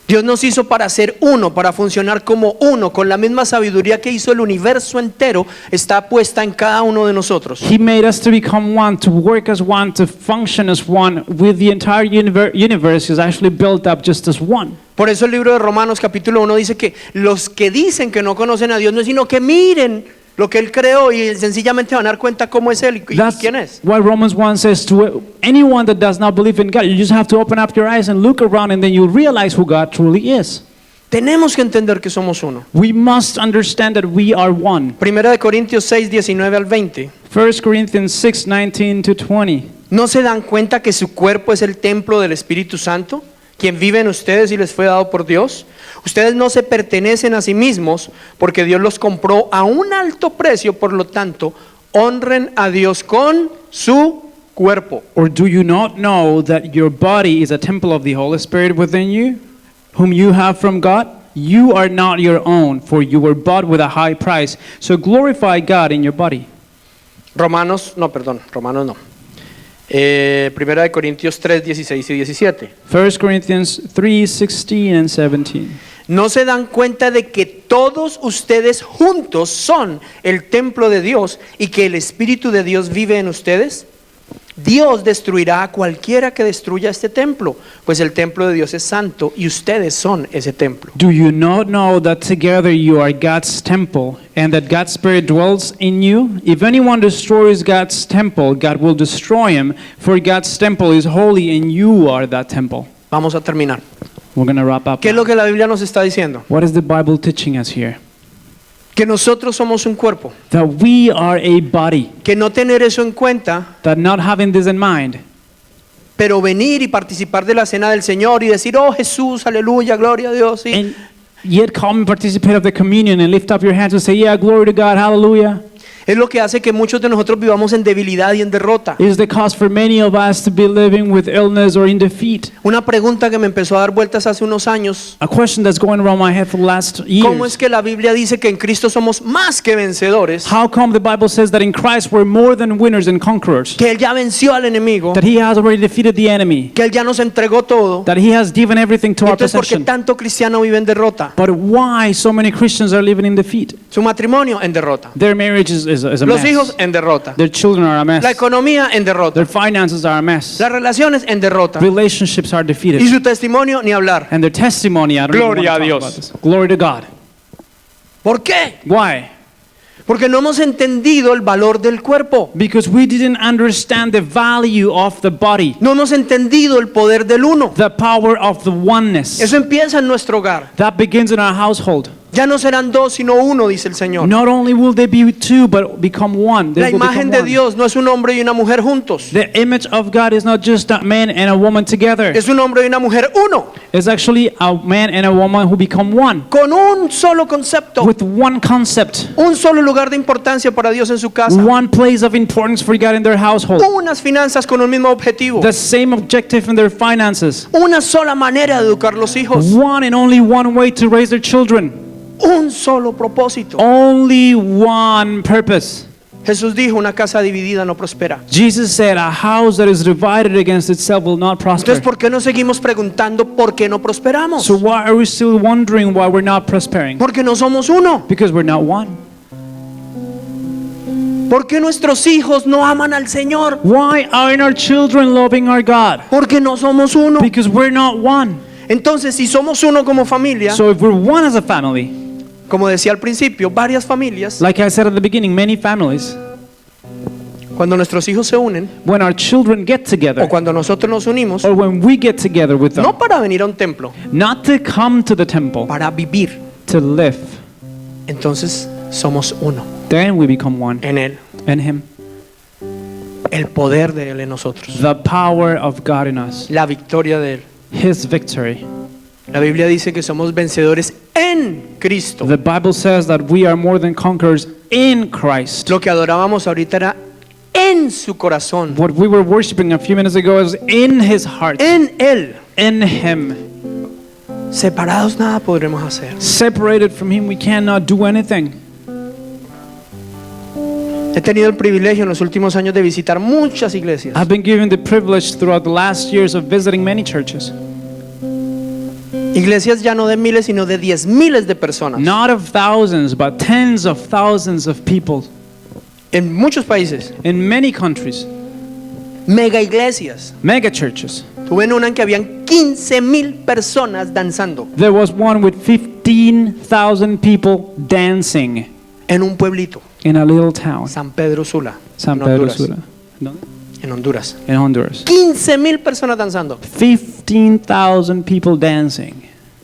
Dios nos hizo para ser uno, para funcionar como uno, con la misma sabiduría que hizo el universo entero, está puesta en cada uno de nosotros.
He made us to become one, to work as one, to function as one, with the entire universe is actually built up just as one.
Por eso el libro de Romanos capítulo 1 dice que los que dicen que no conocen a Dios no es sino que miren lo que Él creó y sencillamente van a dar cuenta cómo es Él y
That's
quién es.
what Romans 1 says to anyone that does not believe in God. You just have to open up your eyes and look around and then you realize who God truly is.
Tenemos que entender que somos uno.
We must understand that we are one.
Primera de Corintios 6, 19 al 20.
1 Corinthians 6, 19 to 20.
¿No se dan cuenta que su cuerpo es el templo del Espíritu Santo, quien vive en ustedes y les fue dado por Dios? Ustedes no se pertenecen a sí mismos porque Dios los compró a un alto precio, por lo tanto, honren a Dios con su cuerpo.
Or do you not know that your body is a temple of the Holy Spirit within you, whom you have from God? You are not your own, for you were bought with a high price. So glorify God in your body.
Romanos no. Primera de Corintios 3, 16 y 17.
1 Corinthians 3, 16 and 17.
¿No se dan cuenta de que todos ustedes juntos son el templo de Dios y que el Espíritu de Dios vive en ustedes? Dios destruirá a cualquiera que destruya este templo, pues el templo de Dios es santo y ustedes son ese templo.
Do you not know that together you are God's temple and that God's Spirit dwells in you? If anyone destroys God's temple, God will destroy him, for God's temple is holy and you are that temple.
Vamos a terminar.
We're going to wrap up.
¿Qué es lo que la Biblia nos está diciendo?
What is the Bible teaching us here?
Que nosotros somos un cuerpo.
That we are a body.
Que no tener eso en cuenta,
That not having this in mind,
pero venir y participar de la cena del Señor y decir, oh Jesús, aleluya, gloria a Dios.
and Yet come and participate of the communion and lift up your hands and say, yeah, glory to God, hallelujah.
Es lo que hace que muchos de nosotros vivamos en debilidad y en derrota.
It is the cause for many of us to be living with illness or in defeat.
Una pregunta que me empezó a dar vueltas hace unos años.
A question that's going around my head for the last
¿Cómo es
years.
que la Biblia dice que en Cristo somos más que vencedores?
How come the Bible says that in Christ we're more than winners and conquerors?
Que Él ya venció al enemigo,
That He has already defeated the enemy.
que Él ya nos entregó todo.
That He has given everything to our
Entonces, ¿por qué
possession.
tanto cristiano vive en derrota?
But why so many Christians are living in defeat?
Su matrimonio en derrota.
Their marriage is a
Los hijos
mess.
en derrota.
Their children are a
La
mess.
economía en derrota.
Their finances are a mess.
Las relaciones en derrota.
Relationships are defeated.
Y su testimonio ni hablar.
And their testimony, I don't even
Gloria
want
a
to talk
Dios.
about this. Glory to God.
¿Por qué?
Why?
Porque no hemos entendido el valor del cuerpo.
Because we didn't understand the value of the body,
No hemos entendido el poder del uno.
the power of the oneness.
Eso empieza en nuestro hogar.
That begins in our household.
Ya no serán dos, sino uno, dice el Señor.
Not only will they be two, but become one. They
La
will
imagen
become
de
one.
Dios no es un hombre y una mujer juntos.
The image of God is not just a man and a woman together.
Es un hombre y una mujer uno,
It's actually a man and a woman who become one
con un solo concepto,
with one concept,
un solo lugar de importancia para Dios en su casa,
one place of importance for God in their household,
unas finanzas con un mismo objetivo,
the same objective in their finances,
una sola manera de educar los hijos,
one and only one way to raise their children,
un solo propósito.
only one purpose.
Jesús dijo, una casa dividida no prospera.
Jesus said, a house that is divided against itself will not prosper.
Entonces, ¿por qué no seguimos preguntando por qué no prosperamos?
So why are we still wondering why we're not prospering?
Porque no somos uno.
Because we're not one.
¿Por qué nuestros hijos no aman al Señor?
Why aren't our children loving our God?
Porque no somos uno.
Because we're not one.
Entonces, si somos uno como familia,
So if we're one as a family,
como decía al principio, varias familias,
like I said at the beginning, many families,
cuando nuestros hijos se unen,
when our children get
o
together,
cuando nosotros nos unimos,
or when we get together with them,
no para venir a un templo,
not to come to the temple,
para vivir,
to live,
entonces somos uno
then we become one
en Él.
in Him.
El poder de Él en nosotros,
The power of God in us,
la victoria de Él.
His victory.
La Biblia dice que somos vencedores en Cristo.
The Bible says that we are more than conquerors in Christ.
Lo que adorábamos ahorita era en su corazón,
What we were worshiping a few minutes ago is in His heart,
en Él.
in Him.
Separados nada podremos hacer.
Separated from Him, we cannot do anything.
He tenido el privilegio en los últimos años de visitar muchas iglesias.
I've been given the privilege throughout the last years of visiting many churches.
Iglesias ya no de miles, sino de 10,000 de personas.
Not of thousands, but tens of thousands of people
En muchos países.
in many countries.
Mega iglesias.
Mega churches.
Tuve en una en que habían 15,000 personas danzando
There was one with 15,000 people dancing
en un pueblito,
in a little town,
San Pedro Sula,
San
en
Pedro
Honduras.
Sula,
En Honduras.
in Honduras.
15,000 personas danzando.
15,000 people dancing,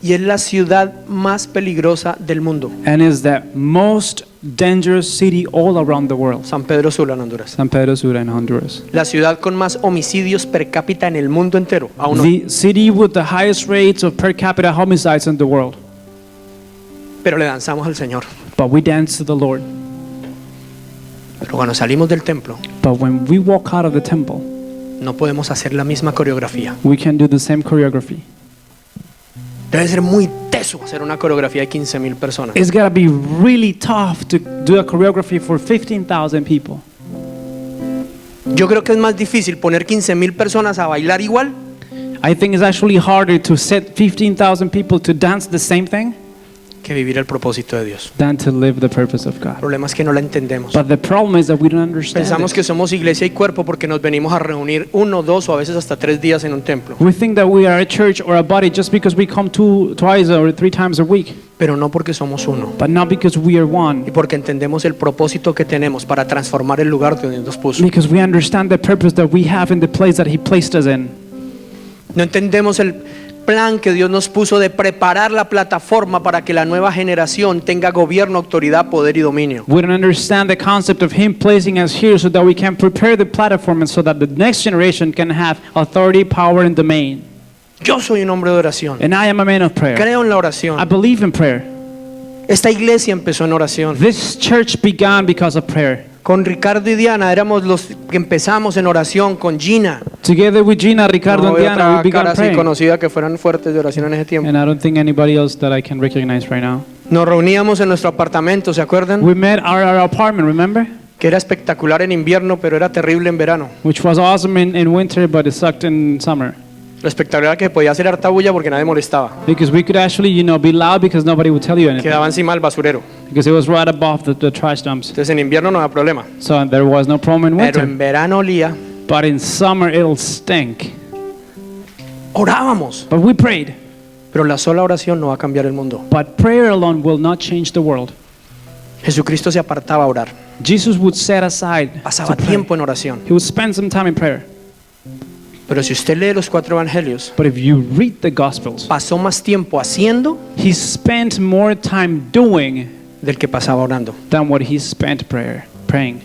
Y es la ciudad más peligrosa del mundo.
and is the most dangerous city all around the world.
San Pedro Sula en Honduras.
San Pedro Sula in Honduras.
La ciudad con más homicidios per cápita en el mundo entero. Aún no.
The city with the highest rates of per capita homicides in the world.
Pero le danzamos al Señor.
But we dance to the Lord.
Pero cuando salimos del templo,
But when we walk out of the temple,
no podemos hacer la misma coreografía.
we can do the same choreography.
Debe ser muy teso hacer una coreografía de 15,000 personas.
It's gotta be really tough to do a choreography for 15,000 people.
Yo creo que es más difícil poner 15,000 personas a bailar igual
I think it's actually harder to set 15,000 people to dance the same thing
que vivir el propósito de Dios.
than to live the purpose of
El
God.
problema es que no la entendemos.
But the problem is that we don't understand
Pensamos
it.
que somos iglesia y cuerpo porque nos venimos a reunir 1, 2 o a veces hasta 3 días en un templo.
We think that we are a church or a body just because we come twice or 3 times a week,
Pero no porque somos uno.
but not because we are one.
Y porque entendemos el propósito que tenemos para transformar el lugar donde nos puso.
Because we understand the purpose that we have in the place that He placed us in.
No entendemos el plan que Dios nos puso de preparar la plataforma para que la nueva generación tenga gobierno, autoridad, poder y dominio.
We don't understand the concept of Him placing us here so that we can prepare the platform and so that the next generation can have authority, power, and domain.
Yo soy un hombre de oración.
And I am a man of prayer.
Creo en la
I
oración.
believe in prayer.
Esta iglesia empezó en oración.
This church began because of prayer.
Con Ricardo y Diana éramos los que empezamos en oración, con Gina.
Together with Gina, Ricardo,
No
and
veo
Diana,
otra
we began
cara así
praying.
conocida que fueran fuertes de oración en ese tiempo.
And I don't think anybody else that I can recognize right now.
Nos reuníamos en nuestro apartamento, ¿se acuerdan?
We met our apartment, remember?
Que era espectacular en invierno, pero era terrible en verano.
Which was awesome in winter, but it sucked in summer.
Lo espectacular era que podía hacer harta bulla porque nadie molestaba.
Because we could actually, be loud because nobody would tell you anything.
Quedaba encima del basurero.
Because it was right above the trash dumps.
Entonces en invierno no había problema.
So there was no problem in
Pero
winter.
en verano olía.
But in summer, it'll stink.
Orábamos.
But we prayed.
Pero la sola oración no va a cambiar el mundo.
But prayer alone will not change the world.
Jesucristo se apartaba a orar.
Jesus would set aside
Pasaba
to pray.
tiempo en oración.
He would spend some time in prayer.
Pero si usted lee los 4 evangelios,
But if you read the Gospels,
pasó más tiempo haciendo
he spent more time doing
del que pasaba orando.
than what he spent praying.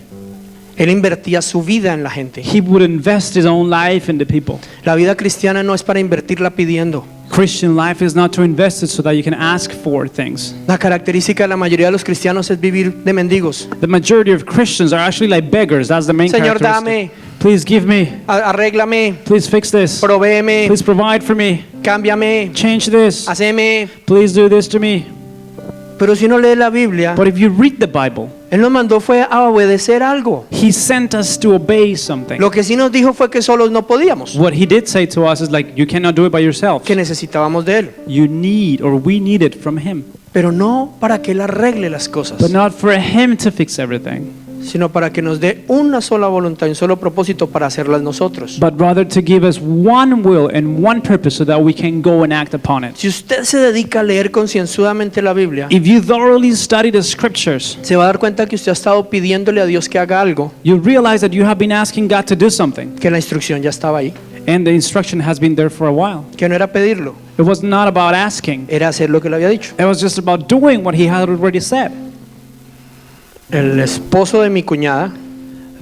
Él invertía su vida en la gente.
He would invest his own life in the people.
La vida cristiana no es para invertirla pidiendo.
Christian life is not to invest it so that you can ask for things.
La característica de la mayoría de los cristianos es vivir de mendigos.
The majority of Christians are actually like beggars. That's the main
Señor,
characteristic.
dame,
Please give me.
arréglame,
Please fix this.
provéeme,
Please provide for me.
cámbiame,
Change this.
haceme.
Please do this to me.
Pero si uno lee la Biblia,
But if you read the Bible,
Él nos mandó fue a obedecer algo.
he sent us to obey something.
Lo que sí nos dijo fue que solos no podíamos,
What he did say to us is like, you cannot do it by yourself.
que necesitábamos de Él.
You need, or we need it from him.
Pero no para que Él arregle las cosas,
But not for him to fix everything,
sino para que nos dé una sola voluntad, un solo propósito para hacerlas nosotros.
but rather to give us one will and one purpose so that we can go and act upon it.
Si usted se dedica a leer concienzudamente la Biblia,
If you thoroughly study the scriptures,
se va a dar cuenta que usted ha estado pidiéndole a Dios que haga algo,
you realize that you have been asking God to do something,
que la instrucción ya estaba ahí,
and the instruction has been there for a while.
que no era pedirlo,
It was not about asking,
era hacer lo que le había dicho.
it was just about doing what he had already said.
El esposo de mi cuñada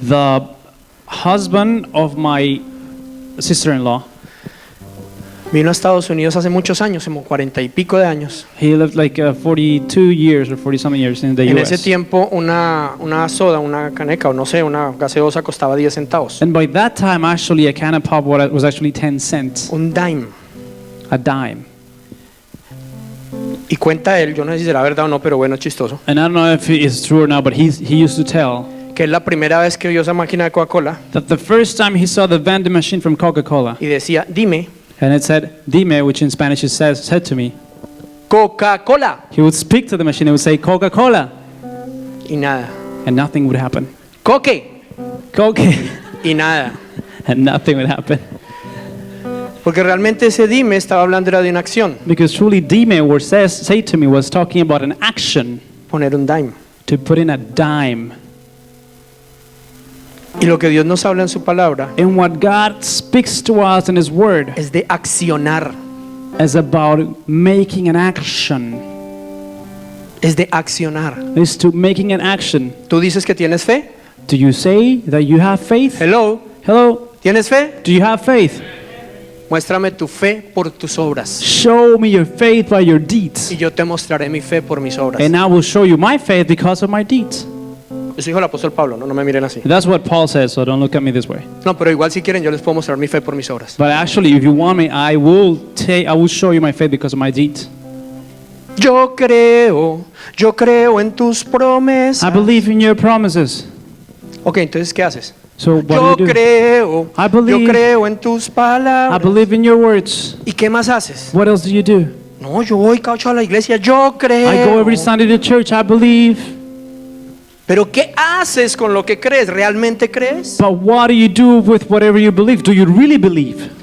The husband of my sister-in-law,
vino a Estados Unidos hace muchos años, como 40 y pico de años.
he lived like 42 years or 40-something years in the
En ese
US.
tiempo una soda, una caneca o no sé, una gaseosa costaba 10 centavos.
And by that time, actually, a can of pop was actually 10 cents,
Un dime.
a dime.
Y cuenta él, yo no sé si será verdad o no, pero bueno, es chistoso,
And I don't know if it's true or not, but he used to tell
que es la primera vez que vio esa máquina de Coca-Cola
that the first time he saw the vending machine from Coca-Cola,
y decía, dime,
and it said, dime, which in Spanish it said to me,
Coca-Cola.
he would speak to the machine, he would say, Coca-Cola,
Y nada.
and nothing would happen.
Coque.
Coke,
Y nada.
and nothing would happen.
Porque realmente ese dime estaba hablando era de una acción,
Because truly, dime, or say to me, was talking about an action,
poner un dime.
to put in a dime.
Y lo que Dios nos habla en su palabra
And what God speaks to us in His Word
es de accionar,
is about making an action.
es de accionar.
Is to making an action.
¿Tú dices que tienes fe?
Do you say that you have faith?
Hello,
Hello?
¿tienes fe?
Do you have faith?
Muéstrame tu fe por tus obras
Show me your faith by your deeds,
y yo te mostraré mi fe por mis obras.
and I will show you my faith because of my deeds.
Eso dijo el apóstol Pablo, no me miren así.
That's what Paul says, so don't look at me this way.
No, pero igual si quieren yo les puedo mostrar mi fe por mis obras.
But actually, if you want me, I will show you my faith because of my deeds.
Yo creo en tus promesas.
I believe in your promises.
Ok, entonces ¿qué haces?
So what
Yo
do you do?
creo,
I believe.
yo creo en tus
I
palabras.
believe in your words.
¿Y qué más haces?
What else do you do?
No, yo voy caucho a la iglesia, yo
I
creo.
go every Sunday to church. I believe.
Pero ¿qué haces con lo que crees? ¿Realmente crees?
But what do you do with whatever you believe? Do you really believe?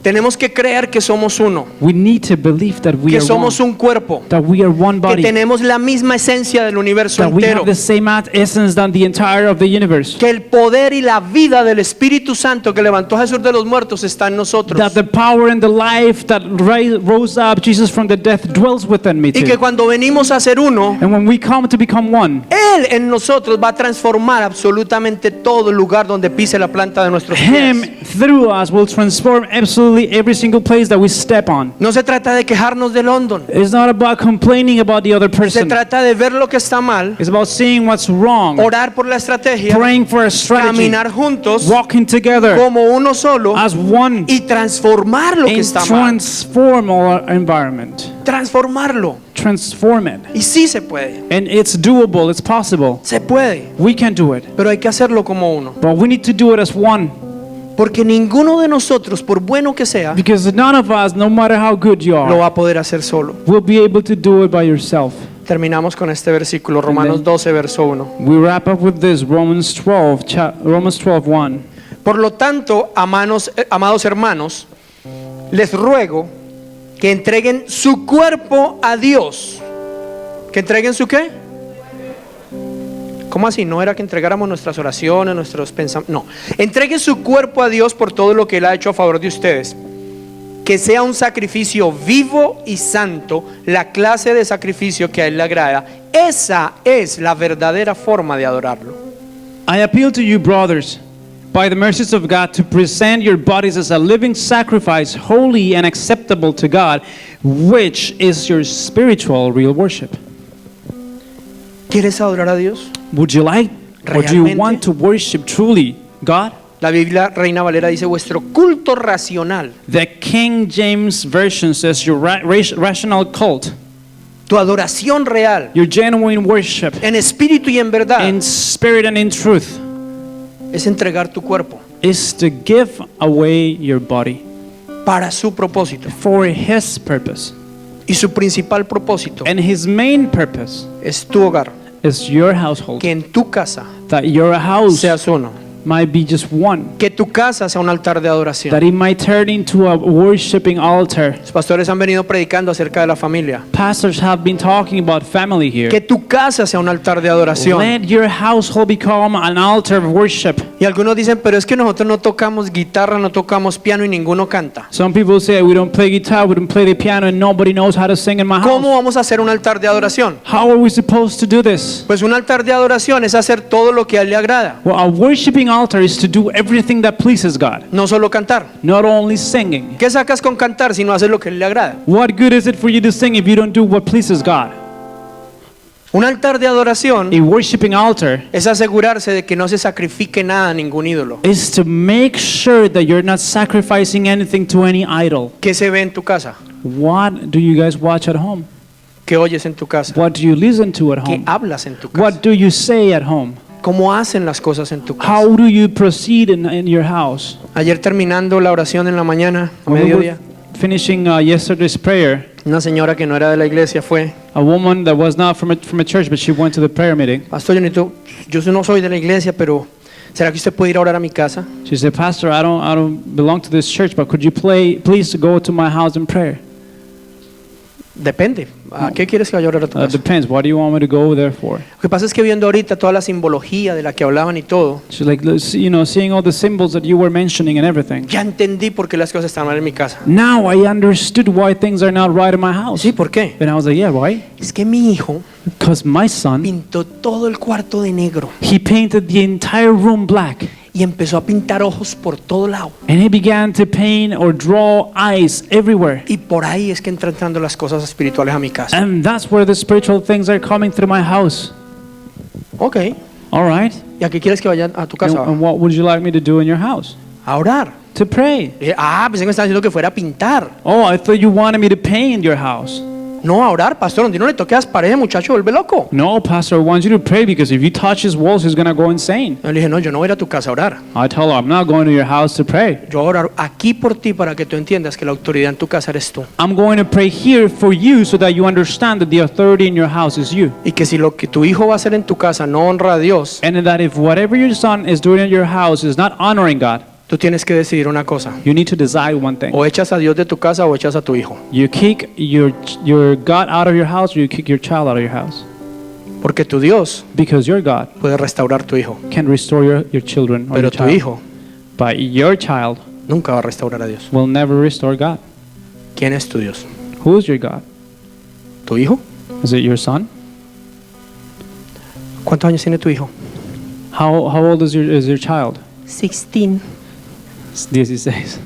Tenemos que creer que somos uno,
We need to believe that we
que
are one.
somos un cuerpo,
That we are one
que
body.
tenemos la misma esencia del universo
That we
entero,
have the same essence than the entire of the universe.
que el poder y la vida del Espíritu Santo que levantó a Jesús de los muertos está en nosotros,
That the power and the life that rose up Jesus from the death dwells within me
y que
too.
cuando venimos a ser uno,
And when we come to become one,
Él en nosotros va a transformar absolutamente todo lugar donde pise la planta de nuestros
Him
pies.
through us will transform absolutely literally every single place that we step on.
No se trata de quejarnos de London.
It's not about complaining about the other
Se
person.
trata de ver lo que está mal,
It's about seeing what's wrong,
orar por la estrategia,
praying for a strategy,
caminar juntos
walking together
como uno solo
as one,
y transformar lo que
and
está mal.
transform our environment.
Transformarlo.
Transform it.
Y sí se puede.
And it's doable, it's possible.
Se puede.
We can do it.
Pero hay que hacerlo como uno.
But we need to do it as one.
Porque ninguno de nosotros, por bueno que sea,
Because none of us, no matter how good you
lo
are,
va a poder hacer solo.
will be able to do it by yourself.
Terminamos con este versículo, Romanos 12, verso 1.
We wrap up with this, Romans 12:1.
Por lo tanto, amados hermanos, les ruego que entreguen su cuerpo a Dios. ¿Que entreguen su qué? ¿Cómo así? No era que entregáramos nuestras oraciones, nuestros pensamientos. No. Entreguen su cuerpo a Dios por todo lo que Él ha hecho a favor de ustedes. Que sea un sacrificio vivo y santo, la clase de sacrificio que a Él le agrada. Esa es la verdadera forma de adorarlo.
I appeal to you, brothers, by the mercies of God, to present your bodies as a living sacrifice, holy and acceptable to God, which is your spiritual real worship.
¿Quieres adorar a Dios?
Would you like, or do you
Realmente?
want to worship truly God?
La Biblia Reina Valera dice vuestro culto racional.
The King James Version says your rational cult,
Tu adoración real,
your genuine worship,
en espíritu y en verdad,
in spirit and in truth,
es entregar tu cuerpo
is to give away your body
para su propósito.
for His purpose.
Y su principal propósito
And His main purpose
es tu hogar.
is your household.
Que en tu casa
That your house
seas uno.
might be just one.
Que tu casa sea un altar de adoración.
That it might turn into a worshiping altar.
Los pastores han venido predicando acerca de la familia.
Pastors have been talking about family here.
Que tu casa sea un altar de adoración.
Let your household become an altar of worship.
Y algunos dicen, pero es que nosotros no tocamos guitarra, no tocamos piano y ninguno canta.
Some people say we don't play guitar, we don't play the piano, and nobody knows how to sing in my
¿Cómo
house.
vamos a hacer un altar de adoración?
How are we supposed to do this?
Pues un altar de adoración es hacer todo lo que a Él le agrada.
Well, a worshiping altar is to do everything that pleases God,
No solo cantar.
not only singing.
¿Qué sacas con cantar si no haces lo que a Él le agrada?
What good is it for you to sing if you don't do what pleases God?
Un altar de adoración
A worshiping altar
es asegurarse de que no se sacrifique nada a ningún ídolo.
is to make sure that you're not sacrificing anything to any idol.
¿Qué se ve en tu casa?
What do you guys watch at home?
¿Qué oyes en tu casa?
What do you listen to at
¿Qué
home?
hablas en tu casa?
What do you say at home?
¿Cómo hacen las cosas en tu casa?
How do you proceed in your house?
Ayer terminando la oración en la mañana, a
When we
mediodía,
were finishing yesterday's prayer,
una señora que no era de la iglesia fue,
a woman that was not from a church, but she went to the prayer meeting.
Pastor, yo no soy de la iglesia, pero ¿será que usted puede ir a orar a mi casa?
She said, Pastor, I don't belong to this church, but could you please go to my house in prayer?
Depende. ¿A qué quieres que vaya a orar a tu casa?
Depends. What do you want me to go there for?
Lo que pasa es que viendo ahorita toda la simbología de la que hablaban y todo,
She's like, seeing all the symbols that you were mentioning and everything.
ya entendí por qué las cosas están mal en mi casa.
Now I understood why things are not right in my house.
Sí, ¿por qué?
And I was like, yeah, why?
Es que mi hijo
Because my son,
pintó todo el cuarto de negro
he painted the entire room black.
y empezó a pintar ojos por todo lado.
And he began to paint or draw eyes everywhere.
Y por ahí es que entran entrando las cosas espirituales a mi casa.
And that's where the spiritual things are coming through my house.
Ok.
All right.
¿Y a qué quieres que vaya a tu
And,
casa?
and what would you like me to do in your house?
A orar.
To pray.
Pensé que me estaban diciendo que fuera a pintar.
Oh, I thought you wanted me to paint your house.
No, a orar, pastor. No le toque las paredes, muchacho, vuelve loco.
No, Pastor wants you to pray because if you touch his walls, he's going to go insane.
Yo le dije, no, yo no voy a ir a tu casa a orar.
I tell her, I'm not going to your house to pray.
Yo voy a orar aquí por ti para que tú entiendas que la autoridad en tu casa eres tú.
I'm going to pray here for you so that you understand that the authority in your house is you.
Y que si lo que tu hijo va a hacer en tu casa no honra a Dios,
And that if whatever your son is doing in your house is not honoring God,
tú tienes que decidir una cosa.
you need to decide one thing.
O echas a Dios de tu casa o echas a tu hijo.
You kick your God out of your house or you kick your child out of your house.
Porque tu Dios
Because your God
puede restaurar tu hijo.
can restore your children or
Pero
your
tu
child.
hijo
But your child
nunca va a restaurar a Dios.
will never restore God.
¿Quién es tu Dios?
Who is your God?
¿Tu hijo?
Is it your son?
¿Cuántos años tiene tu hijo?
How old is your child?
16.
It's 16.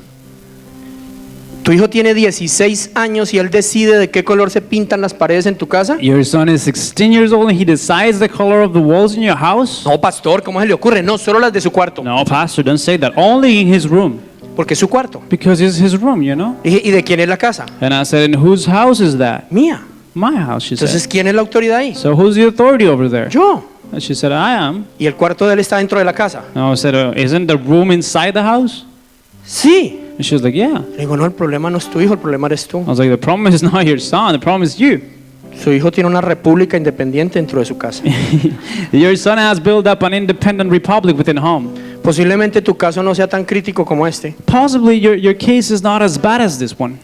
Tu hijo tiene 16 años y él decide de qué color se pintan las paredes en tu casa.
Your son is 16 years old and he decides the color of the walls in your house?
No, pastor, ¿cómo se le ocurre? No, solo las de su cuarto.
No, pastor, don't say that. Only in his room.
Porque es su cuarto.
Because it's his room, you know?
¿Y de quién es la casa?
And I said, and whose house is that?
Mía.
My house, she
Entonces,
said.
¿quién es la autoridad ahí?
So who's the authority over there?
Yo.
And she said, I am.
¿Y el cuarto de él está dentro de la casa?
And I said, isn't the room inside the house?
Sí.
And she was like, yeah.
Le digo, no, el problema no es tu hijo, el problema eres tú.
I was like, the problem is not your son, the problem is you.
Su hijo tiene una república independiente dentro de su casa.
Your son has built up an independent republic within home.
Posiblemente tu caso no sea tan crítico como este.
Possibly your case is not as bad as this one.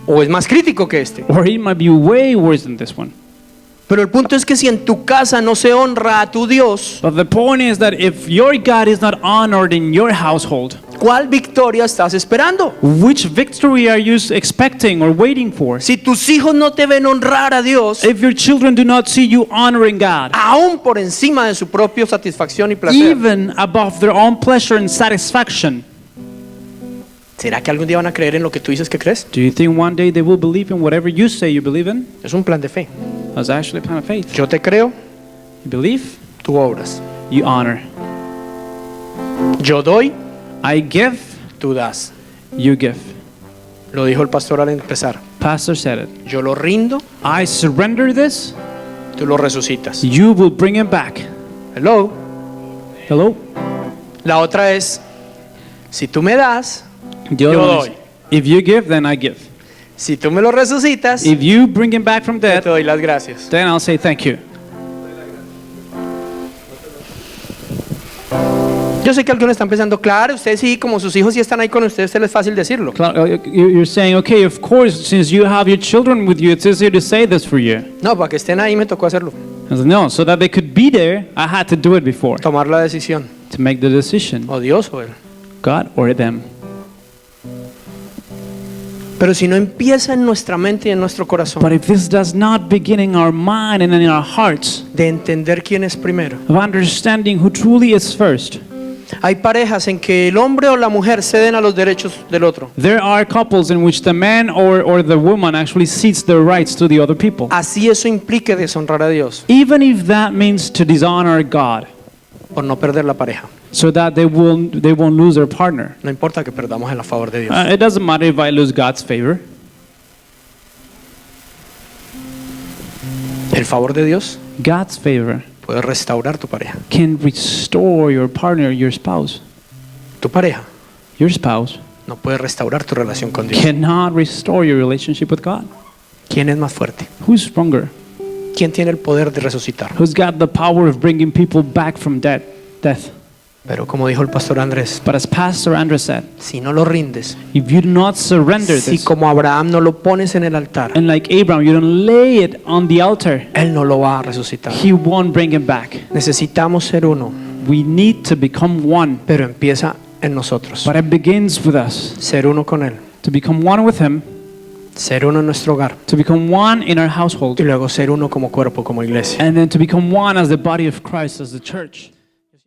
O es más crítico que este.
Or it might be way worse than this one.
Pero el punto es que si en tu casa no se honra a tu Dios,
But the point is that if your God is not honored in your household,
¿cuál victoria estás esperando?
which victory are you expecting or waiting for?
Si tus hijos no te ven honrar a Dios,
If your children do not see you honoring God,
aún por encima de su propia satisfacción y placer,
even above their own pleasure and satisfaction,
¿será que algún día van a creer en lo que tú dices que crees?
do you think one day they will believe in whatever you say you believe in?
Es un plan de fe.
That's actually a plan of faith.
Yo te creo,
You believe,
tú obras.
you honor.
Yo doy,
I give,
tú das.
you give.
Lo dijo el pastor al empezar.
Pastor said it.
Yo lo rindo,
I surrender this,
tú lo resucitas.
you will bring him back.
Hello.
Hello?
La otra es, si tú me das,
The other
Yo
one is,
doy.
if you give, then I give.
si tú me lo resucitas,
If you bring him back from
te
death,
doy las gracias.
then I'll say thank you.
Yo sé que algunos están pensando, claro, ustedes sí, como sus hijos sí están ahí con ustedes, les es fácil decirlo.
You're saying, okay, of course, since you have your children with you, it's easier to say this for you.
No, para que estén ahí me tocó hacerlo,
I was like, no, so that they could be there, I had to do it before
tomar la decisión,
to make the decision,
o Dios o Él.
God or them.
Pero si no empieza en nuestra mente y en nuestro corazón,
But if this does not begin in our mind and in our hearts,
de entender quién es primero.
of understanding who truly is first,
Hay parejas en que el hombre o la mujer ceden a los derechos del otro.
there are couples in which the man or the woman actually cedes their rights to the other people.
Así eso implique deshonrar a Dios,
Even if that means to dishonor God,
por no perder la pareja.
so that they won't lose their partner.
No importa que perdamos el favor de Dios.
It doesn't matter if I lose God's favor.
El favor de Dios
God's favor
puede restaurar tu pareja.
can restore your partner, your spouse.
Tu pareja
Your spouse
no puede restaurar tu relación con Dios.
cannot restore your relationship with God.
¿Quién es más fuerte?
Who's stronger?
¿Quién tiene el poder de resucitar?
Who's got the power of bringing people back from death?
Pero como dijo el pastor Andrés,
But as Pastor Andrew said,
si no lo rindes,
if you do not surrender
si
this,
como Abraham no lo pones en el altar,
and like Abraham, you don't lay it on the altar,
Él no lo va a resucitar.
he won't bring him back.
Necesitamos ser uno,
We need to become one.
pero empieza en nosotros.
But it begins with us.
Ser uno con Él,
To become one with him,
ser uno en nuestro hogar
to become one in our household,
y luego ser uno como cuerpo, como iglesia.
and then to become one as the body of Christ, as the church.